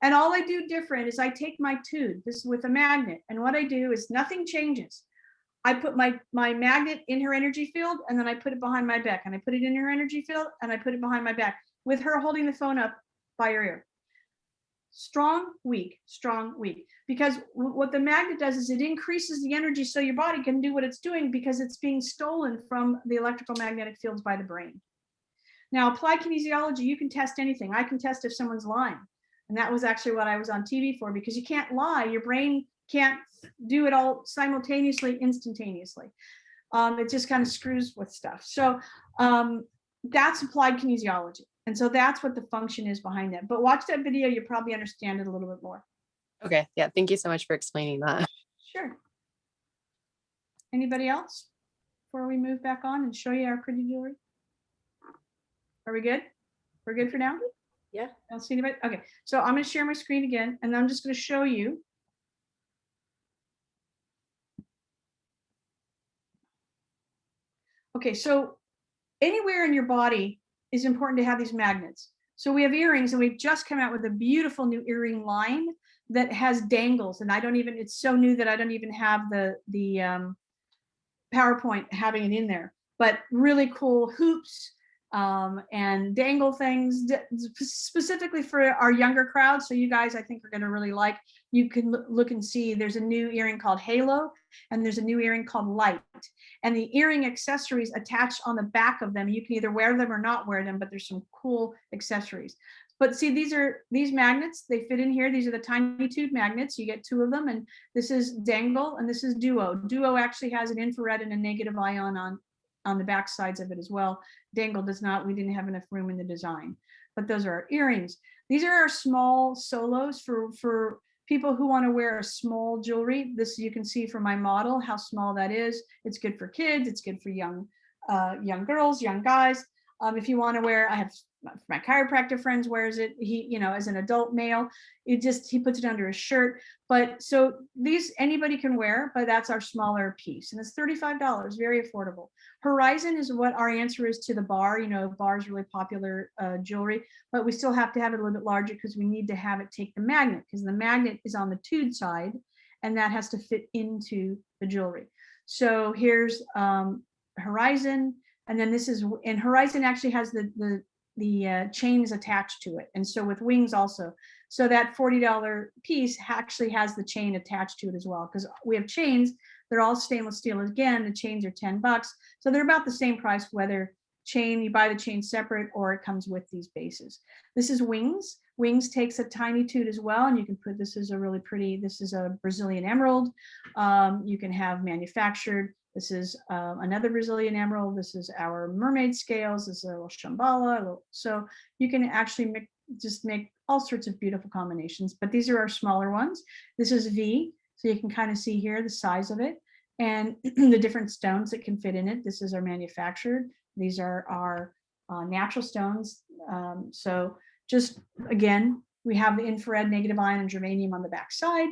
And all I do different is I take my tube, this is with a magnet. And what I do is nothing changes. I put my magnet in her energy field, and then I put it behind my back, and I put it in her energy field, and I put it behind my back with her holding the phone up by her ear. Strong, weak, strong, weak. Because what the magnet does is it increases the energy so your body can do what it's doing because it's being stolen from the electrical magnetic fields by the brain. Now, applied kinesiology, you can test anything. I can test if someone's lying. And that was actually what I was on TV for, because you can't lie. Your brain can't do it all simultaneously, instantaneously. It just kind of screws with stuff. So that's applied kinesiology. And so that's what the function is behind that. But watch that video, you'll probably understand it a little bit more. Okay. Yeah. Thank you so much for explaining that. Sure. Anybody else before we move back on and show you our pretty jewelry? Are we good? We're good for now? Yeah. I don't see anybody. Okay. So I'm going to share my screen again, and I'm just going to show you. Okay. So anywhere in your body is important to have these magnets. So we have earrings, and we've just come out with a beautiful new earring line that has dangles, and it's so new that I don't even have the PowerPoint having it in there, but really cool hoops and dangle things specifically for our younger crowd. So you guys, I think, are going to really like. You can look and see there's a new earring called Halo, and there's a new earring called Light. And the earring accessories attached on the back of them, you can either wear them or not wear them, but there's some cool accessories. But see, these magnets, they fit in here. These are the tiny tube magnets. You get 2 of them, and this is Dangle, and this is Duo. Duo actually has an infrared and a negative ion on the back sides of it as well. Dangle does not. We didn't have enough room in the design. But those are our earrings. These are our small solos for people who want to wear a small jewelry. This, you can see from my model how small that is. It's good for kids. It's good for young girls, young guys. If you want to wear, I have my chiropractor friends wears it. He, as an adult male, he puts it under his shirt. But so these anybody can wear, but that's our smaller piece, and it's $35, very affordable. Horizon is what our answer is to the bar. Bar is really popular jewelry, but we still have to have it a little bit larger because we need to have it take the magnet, because the magnet is on the tube side, and that has to fit into the jewelry. So here's Horizon, and then this is, and Horizon actually has the chain is attached to it, and so with wings also. So that $40 piece actually has the chain attached to it as well, because we have chains. They're all stainless steel. Again, the chains are $10, so they're about the same price whether chain, you buy the chain separate, or it comes with these bases. This is Wings. Wings takes a tiny tude as well, and you can put, this is a really pretty, this is a Brazilian emerald. You can have manufactured. This is another Brazilian emerald. This is our mermaid scales. This is a little shambhala. So you can actually just make all sorts of beautiful combinations, but these are our smaller ones. This is V, so you can kind of see here the size of it and the different stones that can fit in it. This is our manufactured. These are our natural stones. So just again, we have the infrared, negative ion, and germanium on the back side.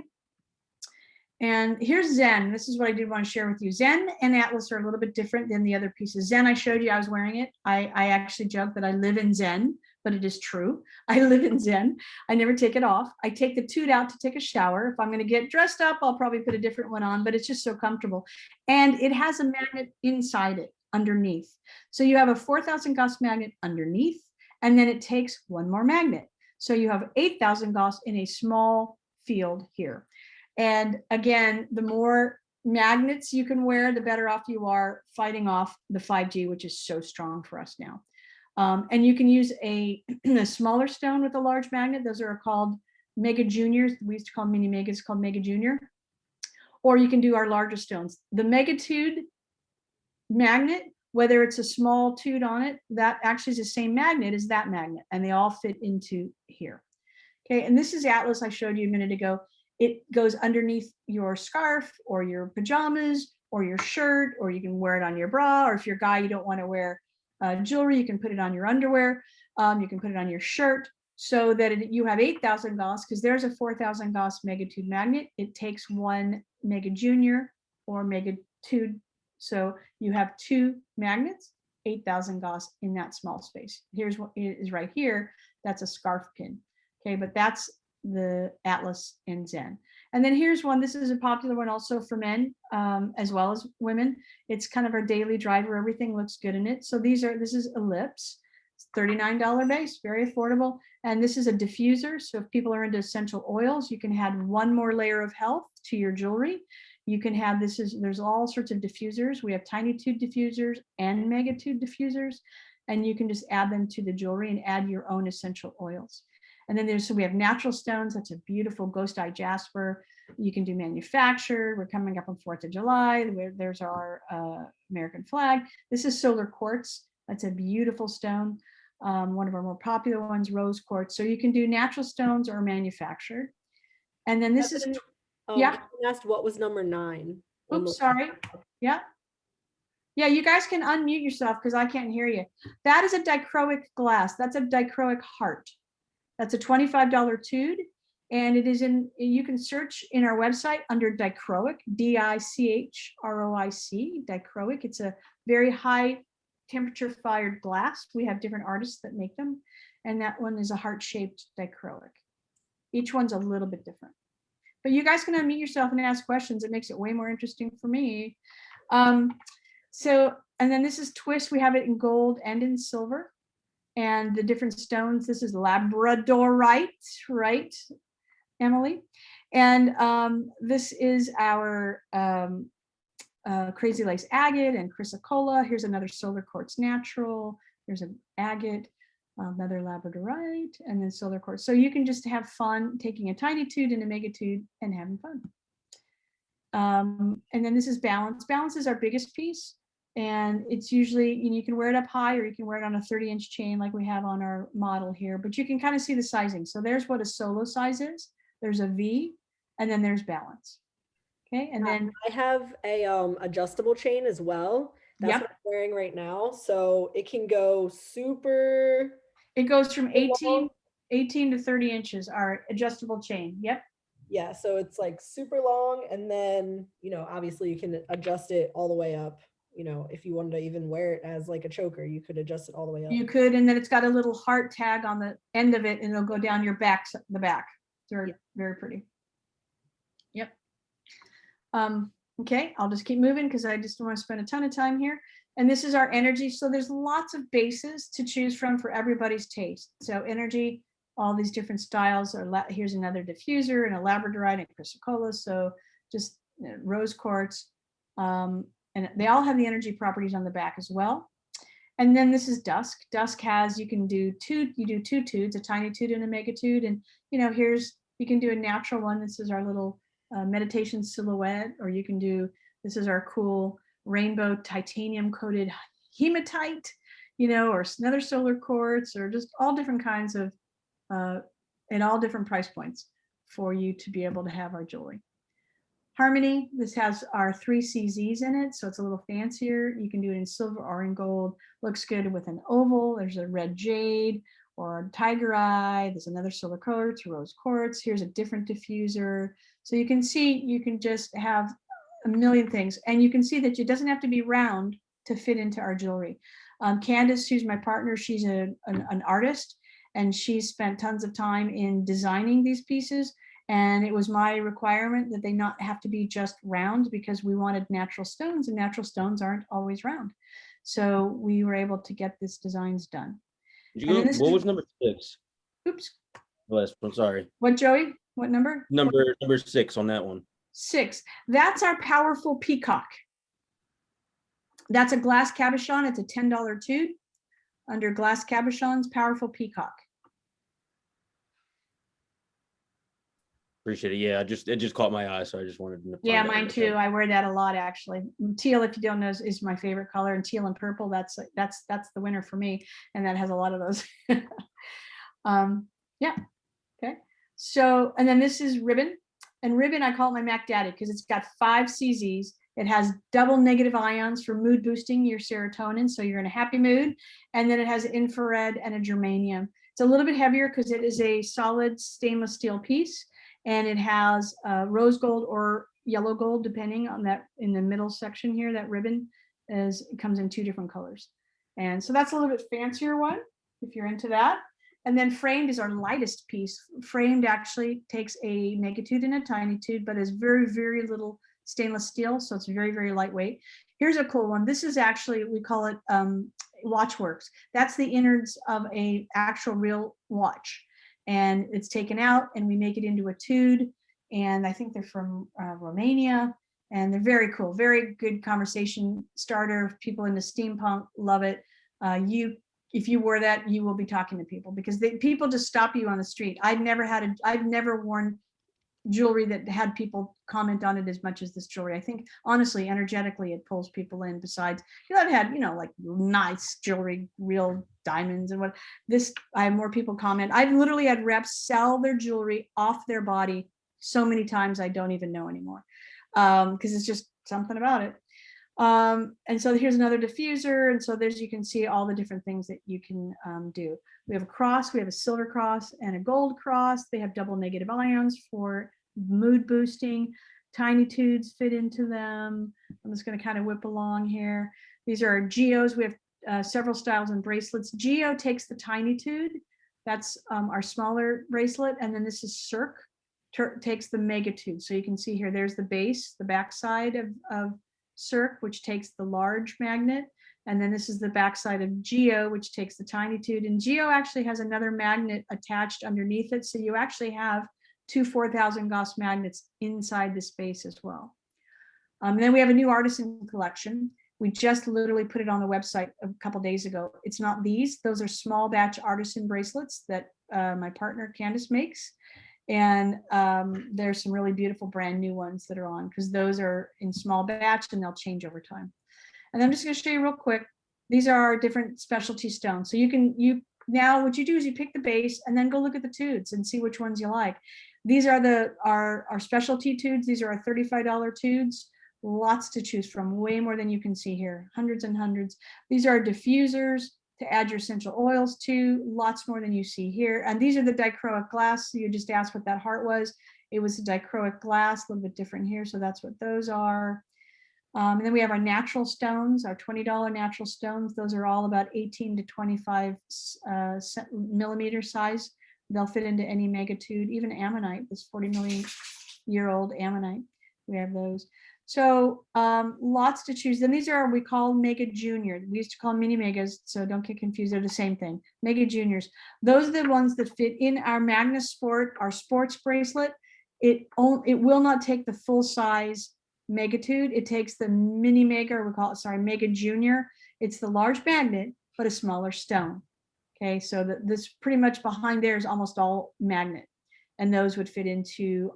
And here's Zen. This is what I did want to share with you. Zen and Atlas are a little bit different than the other pieces. Zen, I showed you, I was wearing it. I actually joke that I live in Zen, but it is true. I live in Zen. I never take it off. I take the tude out to take a shower. If I'm going to get dressed up, I'll probably put a different one on, but it's just so comfortable. And it has a magnet inside it, underneath. So you have a 4,000 Gauss magnet underneath, and then it takes one more magnet. So you have 8,000 Gauss in a small field here. And again, the more magnets you can wear, the better off you are fighting off the 5G, which is so strong for us now. And you can use a smaller stone with a large magnet. Those are called Mega Juniors. We used to call mini megas, called Mega Junior. Or you can do our larger stones. The Megatude magnet, whether it's a small tude on it, that actually is the same magnet as that magnet, and they all fit into here. Okay, and this is Atlas I showed you a minute ago. It goes underneath your scarf or your pajamas or your shirt, or you can wear it on your bra, or if you're a guy, you don't want to wear jewelry, you can put it on your underwear, you can put it on your shirt, so that you have 8,000 Gauss, because there's a 4,000 Gauss Megatude magnet. It takes one Mega Junior or Megatude, so you have two magnets, 8,000 Gauss in that small space. Here's what is right here. That's a scarf pin. Okay, but that's the Atlas and Zen. And then here's one. This is a popular one also for men as well as women. It's kind of our daily driver. Everything looks good in it. So this is Ellipse. It's $39 base, very affordable. And this is a diffuser. So if people are into essential oils, you can add one more layer of health to your jewelry. You can have, there's all sorts of diffusers. We have tiny tude diffusers and mega tude diffusers, and you can just add them to the jewelry and add your own essential oils. And then we have natural stones. That's a beautiful ghost eye jasper. You can do manufactured. We're coming up on 4th of July. There's our American flag. This is solar quartz. That's a beautiful stone. One of our more popular ones, rose quartz. So you can do natural stones or manufactured. And then this is, yeah. I asked what was number 9. Oops, sorry. Yeah. Yeah, you guys can unmute yourself because I can't hear you. That is a dichroic glass. That's a dichroic heart. That's a $25 tude, and it is you can search in our website under dichroic, DICHROIC, dichroic. It's a very high temperature fired glass. We have different artists that make them, and that one is a heart-shaped dichroic. Each one's a little bit different. But you guys can unmute yourself and ask questions. It makes it way more interesting for me. And then this is twist. We have it in gold and in silver. And the different stones, this is labradorite, right, Emily? And this is our crazy lace agate and chrysocolla. Here's another solar quartz natural. There's an agate, another labradorite, and then solar quartz. So you can just have fun taking a tiny tude and a megatude and having fun. And then this is balance. Balance is our biggest piece. And it's usually, you can wear it up high or you can wear it on a 30-inch chain like we have on our model here, but you can kind of see the sizing. So there's what a solo size is. There's a V, and then there's balance. Okay, and then I have a adjustable chain as well. That's what I'm wearing right now. So it can go super. It goes from 18 to 30 inches, our adjustable chain. Yep. Yeah, so it's like super long, and then, obviously you can adjust it all the way up. If you wanted to even wear it as like a choker, you could adjust it all the way up. You could, and then it's got a little heart tag on the end of it, and it'll go down your back, the back. It's very, very pretty. Yep. Okay, I'll just keep moving because I just don't want to spend a ton of time here. And this is our energy. So there's lots of bases to choose from for everybody's taste. So energy, all these different styles. Here's another diffuser and a labradorite and chrysocolla. So just rose quartz. And they all have the energy properties on the back as well. And then this is dusk. Dusk has, you do two tudes, a tiny tude and a megatude. And you can do a natural one. This is our little meditation silhouette, or you can do, this is our cool rainbow titanium coated hematite, or another solar quartz, or just all different kinds of, and all different price points for you to be able to have our jewelry. Harmony, this has our 3 CZs in it, so it's a little fancier. You can do it in silver or in gold. Looks good with an oval. There's a red jade or a tiger eye. There's another silver quartz, rose quartz. Here's a different diffuser. So you can see, you can just have a million things. And you can see that it doesn't have to be round to fit into our jewelry. Candace, who's my partner, she's an artist, and she's spent tons of time in designing these pieces. And it was my requirement that they not have to be just round, because we wanted natural stones, and natural stones aren't always round. So we were able to get these designs done. What was number 6? Oops. Last one, sorry. What, Joey? What number? Number 6 on that one. 6. That's our powerful peacock. That's a glass cabochon. It's a $10 tude. Under glass cabochons, powerful peacock. Appreciate it. Yeah, it just caught my eye, so I just wanted to. Yeah, mine too. I wear that a lot, actually. Teal, if you don't know, is my favorite color, and teal and purple. That's the winner for me, and that has a lot of those. Yeah. Okay. So, and then this is ribbon, and ribbon I call it my Mac Daddy because it's got 5 CZs. It has double negative ions for mood boosting your serotonin, so you're in a happy mood, and then it has infrared and a germanium. It's a little bit heavier because it is a solid stainless steel piece. And it has rose gold or yellow gold, depending on that. In the middle section here, that ribbon it comes in 2 different colors. And so that's a little bit fancier one, if you're into that. And then framed is our lightest piece. Framed actually takes a megatude and a tiny tude, but is very, very little stainless steel. So it's very, very lightweight. Here's a cool one. This is actually, we call it Watchworks. That's the innards of a actual real watch. And it's taken out and we make it into a tude. And I think they're from Romania, and they're very cool, very good conversation starter. People into steampunk love it. If you wore that, you will be talking to people, because people just stop you on the street. I've never worn jewelry that had people comment on it as much as this jewelry. I think honestly, energetically, it pulls people in. Besides, I've had, like nice jewelry, real diamonds and what this, I have more people comment. I've literally had reps sell their jewelry off their body so many times I don't even know anymore, because it's just something about it. And so here's another diffuser. And so you can see all the different things that you can do. We have a cross, we have a silver cross and a gold cross. They have double negative ions for mood boosting. Tiny tudes fit into them. I'm just going to kind of whip along here. These are our geos. We have several styles and bracelets. Geo takes the tiny tude. That's our smaller bracelet. And then this is Cirque, takes the megatude. So you can see here, there's the base, the backside of Cirque, which takes the large magnet. And then this is the backside of Geo, which takes the tiny tude. And Geo actually has another magnet attached underneath it. So you actually have 2 4,000 Gauss magnets inside the space as well. And then we have a new artisan collection. We just literally put it on the website a couple days ago. It's not these. Those are small batch artisan bracelets that my partner Candace makes. And there's some really beautiful brand new ones that are on, because those are in small batch and they'll change over time. And I'm just going to show you real quick. These are our different specialty stones. So now what you do is you pick the base and then go look at the tudes and see which ones you like. These are our specialty tudes. These are our $35 tudes. Lots to choose from, way more than you can see here, hundreds and hundreds. These are diffusers to add your essential oils to, lots more than you see here. And these are the dichroic glass. You just asked what that heart was. It was a dichroic glass, a little bit different here. So that's what those are. And then we have our natural stones, our $20 natural stones. Those are all about 18 to 25 millimeter size. They'll fit into any megatude, even ammonite, this 40 million year old ammonite. We have those. So lots to choose. Then these are, we call Mega Junior. We used to call mini megas, so don't get confused. They're the same thing. Mega Juniors. Those are the ones that fit in our Magnus Sport, our sports bracelet. It will not take the full size megatude. It takes the mini mega, or we call it, Mega Junior. It's the large magnet, but a smaller stone. Okay, so this pretty much behind there is almost all magnet, and those would fit into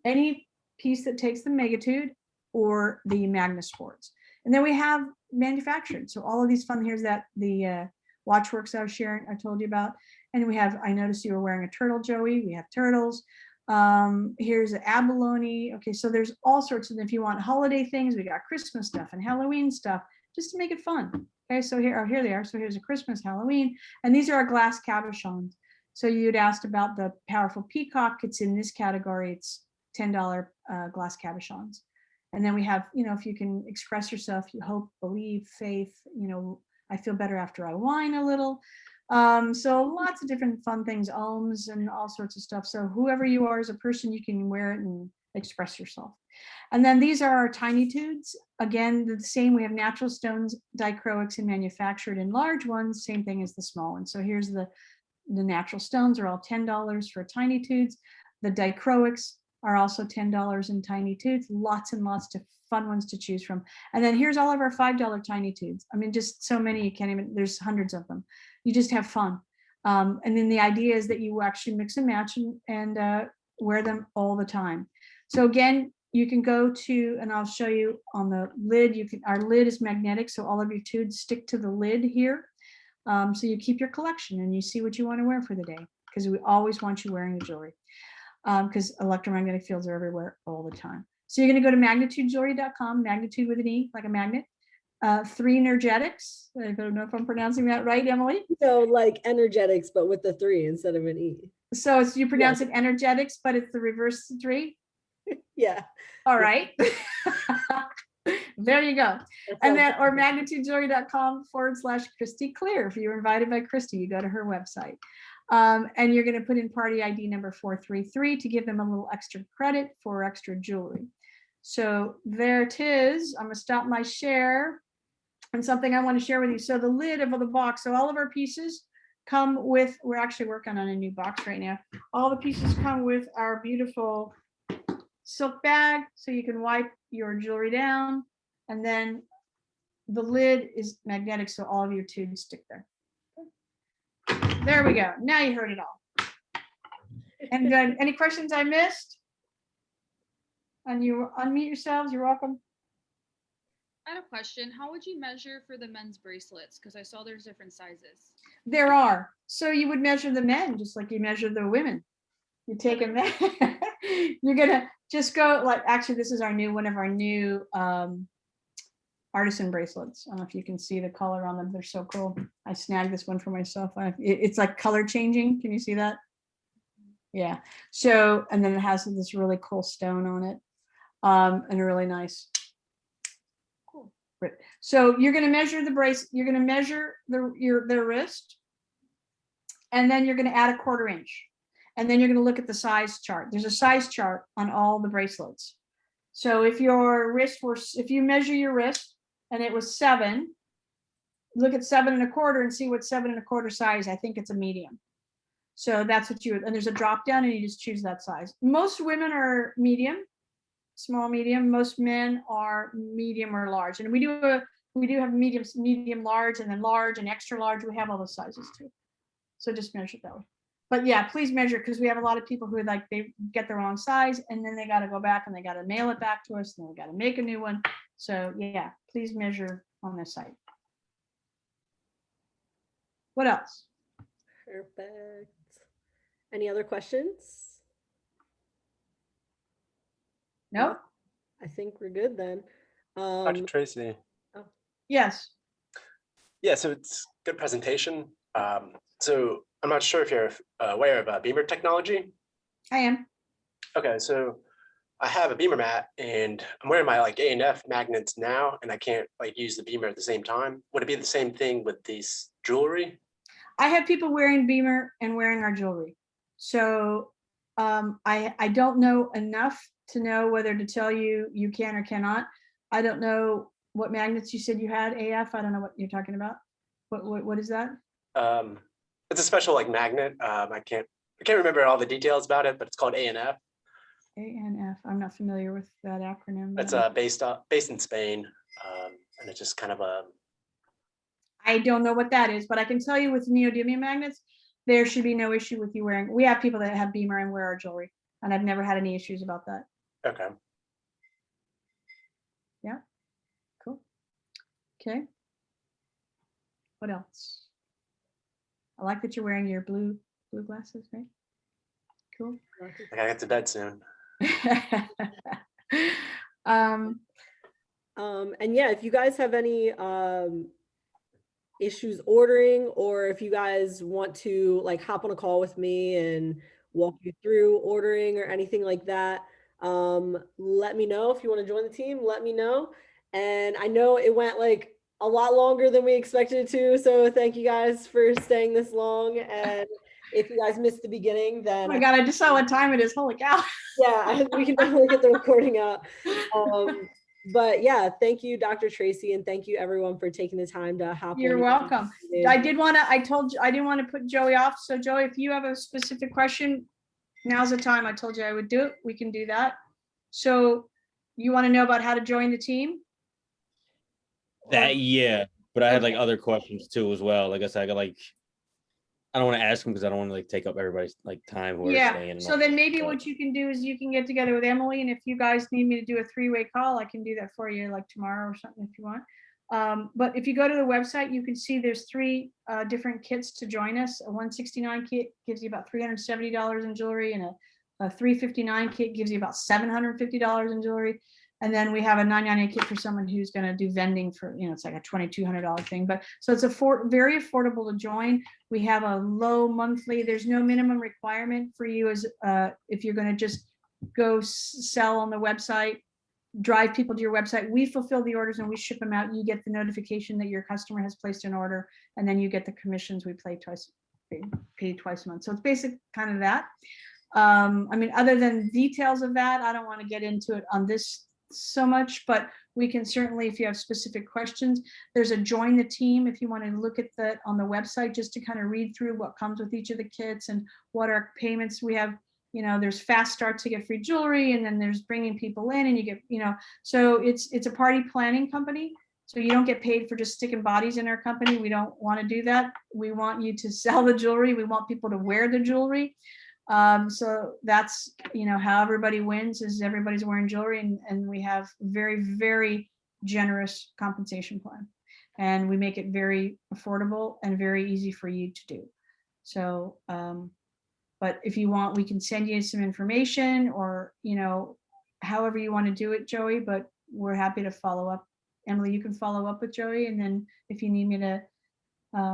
any piece that takes the Magnetude or the Magnesports. And then we have manufactured. So all of these fun, here's that the Watchworks I was sharing, I told you about. And we have, I noticed you were wearing a turtle, Joey. We have turtles. Here's an abalone. Okay, so there's all sorts of, if you want holiday things, we got Christmas stuff and Halloween stuff, just to make it fun. Okay, so here they are. So here's a Christmas, Halloween, and these are our glass cabochons. So you'd asked about the powerful peacock. It's in this category. It's $10 glass cabochons. And then we have, if you can express yourself, you hope, believe, faith, I feel better after I whine a little. So lots of different fun things, ohms and all sorts of stuff. So whoever you are as a person, you can wear it and express yourself. And then these are our Tinytudes. Again, the same, we have natural stones, dichroics, and manufactured in large ones, same thing as the small ones. So here's the natural stones are all $10 for Tinytudes. The dichroics are also $10 in Tinytudes, lots and lots of fun ones to choose from. And then here's all of our $5 Tinytudes. I mean, just so many, you can't even, there's hundreds of them. You just have fun. And then the idea is that you actually mix and match and wear them all the time. So again, you can go to, and I'll show you on the lid, our lid is magnetic, so all of your tudes stick to the lid here. So you keep your collection and you see what you want to wear for the day, because we always want you wearing the jewelry, because electromagnetic fields are everywhere all the time. So you're going to go to magnetudejewelry.com, magnitude with an E, like a magnet. 3 energetics. I don't know if I'm pronouncing that right, Emily. So like energetics, but with the 3 instead of an E. So it's, you pronounce it energetics, but it's the reverse 3. Yeah. All right. There you go. And then, or magnetudejewelry.com/Christy Clear. If you're invited by Christy, you go to her website. And you're going to put in party ID number 433 to give them a little extra credit for extra jewelry. So there it is. I'm going to stop my share. And something I want to share with you. So the lid of the box, so all of our pieces come with, we're actually working on a new box right now. All the pieces come with our beautiful silk bag, so you can wipe your jewelry down. And then the lid is magnetic, so all of your tubes stick there. There we go. Now you heard it all. And then any questions I missed? And you unmute yourselves, you're welcome. I had a question. How would you measure for the men's bracelets? Because I saw there's different sizes. There are. So you would measure the men just like you measure the women. You take them there. You're gonna just go like, actually, this is our new, one of our new artisan bracelets. I don't know if you can see the color on them. They're so cool. I snagged this one for myself. It's like color changing. Can you see that? Yeah. So, and then it has this really cool stone on it, and a really nice. Cool. So you're going to measure the brace. You're going to measure their wrist, and then you're going to add a 1/4 inch, and then you're going to look at the size chart. There's a size chart on all the bracelets. So if your wrist if you measure your wrist and it was 7, look at 7 1/4 and see what 7 1/4 size. I think it's a medium. So that's what you, and there's a drop down and you just choose that size. Most women are medium, small, medium. Most men are medium or large. And we do have medium, large, and then large and extra large. We have all those sizes too. So just measure that way. But yeah, please measure, because we have a lot of people who are like, they get the wrong size and then they got to go back and they got to mail it back to us and then we got to make a new one. So yeah, please measure on this site. What else? Perfect. Any other questions? Nope. I think we're good then. Dr. Tracey. Yes. Yeah, so it's good presentation. So I'm not sure if you're aware of beamer technology. I am. Okay, so I have a beamer mat and I'm wearing my like A&F magnets now, and I can't like use the beamer at the same time. Would it be the same thing with these jewelry? I have people wearing beamer and wearing our jewelry. So I don't know enough to know whether to tell you you can or cannot. I don't know what magnets you said you had, AF. I don't know what you're talking about. What is that? It's a special like magnet. I can't remember all the details about it, but it's called ANF. ANF. I'm not familiar with that acronym. It's based in Spain, and it's just kind of a. I don't know what that is, but I can tell you with neodymium magnets, there should be no issue with you wearing. We have people that have Beamer and wear our jewelry, and I've never had any issues about that. Okay. Yeah. Cool. Okay. What else? I like that you're wearing your blue glasses, right? Cool. I gotta get to bed soon. And yeah, if you guys have any issues ordering, or if you guys want to like hop on a call with me and walk you through ordering or anything like that, let me know. If you want to join the team, let me know. And I know it went like a lot longer than we expected it to, so thank you guys for staying this long. And if you guys missed the beginning, Oh then my God, I just saw what time it is. Holy cow. yeah, we can definitely get the recording out. But yeah, thank you, Dr. Tracey, and thank you everyone for taking the time to hop on. You're welcome. I didn't want to put Joey off. So Joey, if you have a specific question, now's the time. I told you I would do it. We can do that. So you want to know about how to join the team? That, yeah, but I had like other questions too as well. Like I said, I got like, I don't want to ask them because I don't want to like take up everybody's like time who are staying. Yeah. So then maybe what you can do is you can get together with Emily, and if you guys need me to do a 3-way call, I can do that for you like tomorrow or something if you want. But if you go to the website, you can see there's 3 different kits to join us. A 169 kit gives you about $370 in jewelry, and a 359 kit gives you about $750 in jewelry. And then we have a 998 kit for someone who's going to do vending for, it's like a $2,200 thing. But so it's very affordable to join. We have a low monthly. There's no minimum requirement for you as if you're going to just go sell on the website, drive people to your website. We fulfill the orders and we ship them out. You get the notification that your customer has placed an order, and then you get the commissions. We pay twice a month. So it's basic kind of that. I mean, other than details of that, I don't want to get into it on this so much, but we can certainly, if you have specific questions, there's a join the team if you want to look at that on the website, just to kind of read through what comes with each of the kits and what our payments we have. There's fast start to get free jewelry, and then there's bringing people in and you get, so it's a party planning company. So you don't get paid for just sticking bodies in our company. We don't want to do that. We want you to sell the jewelry. We want people to wear the jewelry. So that's, how everybody wins is everybody's wearing jewelry, and we have very, very generous compensation plan, and we make it very affordable and very easy for you to do. So, but if you want, we can send you some information, or, however you want to do it, Joey, but we're happy to follow up. Emily, you can follow up with Joey, and then if you need me to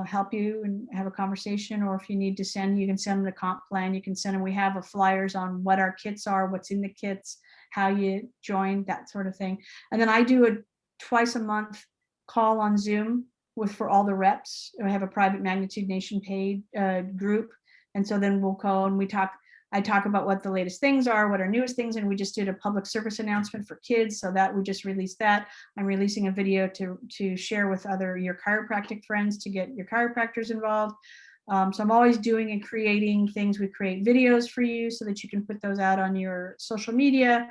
help you and have a conversation, or if you need to you can send them the comp plan. You can send them. We have flyers on what our kits are, what's in the kits, how you join, that sort of thing. And then I do a twice a month call on Zoom for all the reps. I have a private Magnitude Nation paid group, and so then we'll call and I talk about what the latest things are, what our newest things, and we just did a public service announcement for kids, so that we just released that. I'm releasing a video to share with your chiropractic friends to get your chiropractors involved. So I'm always doing and creating things. We create videos for you so that you can put those out on your social media.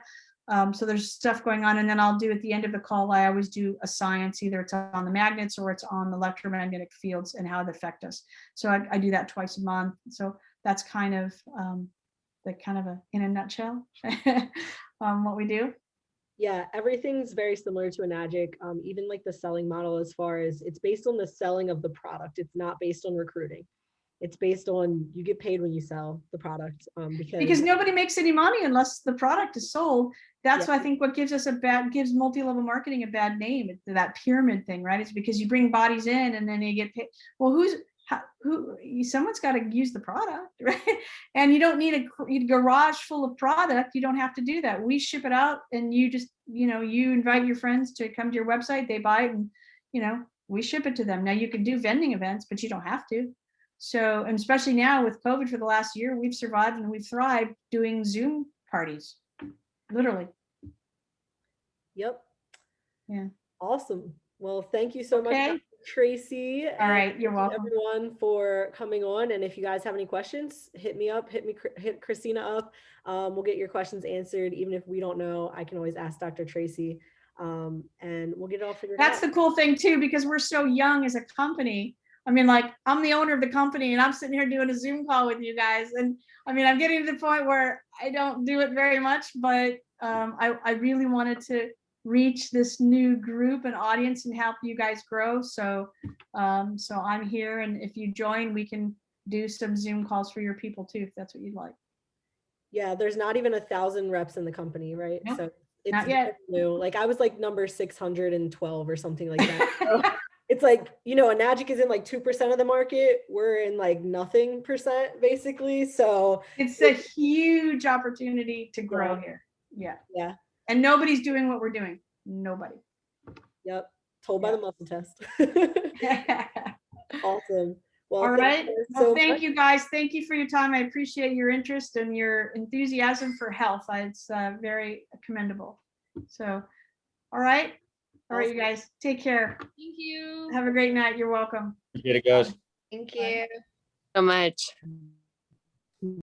So there's stuff going on, and then I'll do at the end of the call, I always do a science, either it's on the magnets or it's on the electromagnetic fields and how they affect us. So I do that twice a month. So that's kind of in a nutshell what we do. Yeah, everything's very similar to Enagic. Even like the selling model, as far as it's based on the selling of the product. It's not based on recruiting. It's based on you get paid when you sell the product. Because nobody makes any money unless the product is sold. That's why I think what gives multi-level marketing a bad name. It's that pyramid thing, right? It's because you bring bodies in and then they get paid. Well, someone's got to use the product, right? And you don't need a garage full of product. You don't have to do that. We ship it out, and you just, you invite your friends to come to your website, they buy it, and, we ship it to them. Now you can do vending events, but you don't have to. So, and especially now with COVID for the last year, we've survived and we've thrived doing Zoom parties, literally. Yep. Yeah. Awesome. Well, thank you so much, Dr. Tracey. All right, you're welcome. Everyone for coming on. And if you guys have any questions, hit me up, hit Christina up. We'll get your questions answered. Even if we don't know, I can always ask Dr. Tracey. And we'll get it all figured That's out. the cool thing too, because we're so young as a company. I mean, like, I'm the owner of the company and I'm sitting here doing a Zoom call with you guys. And I mean, I'm getting to the point where I don't do it very much, but I really wanted to reach this new group and audience and help you guys grow. So I'm here, and if you join, we can do some Zoom calls for your people too, if that's what you'd like. Yeah, there's not even 1,000 reps in the company, right? Nope, So it's not yet. new. Like I was like number 612 or something like that. So it's like, you know, Enagic is in like 2% of the market. We're in like nothing percent basically. So It's a huge opportunity to grow Yeah. here. Yeah. yeah, And nobody's doing what we're doing. Nobody. yep. Told by Yeah. the muscle test. Awesome. Well, All thank right. you Well, so thank much. you guys. Thank you for your time. I appreciate your interest and your enthusiasm for health. It's very commendable. So, all right. All right, you guys. Take care. Thank you. Have a great night. You're welcome. Appreciate it, guys. Thank Bye. you so much.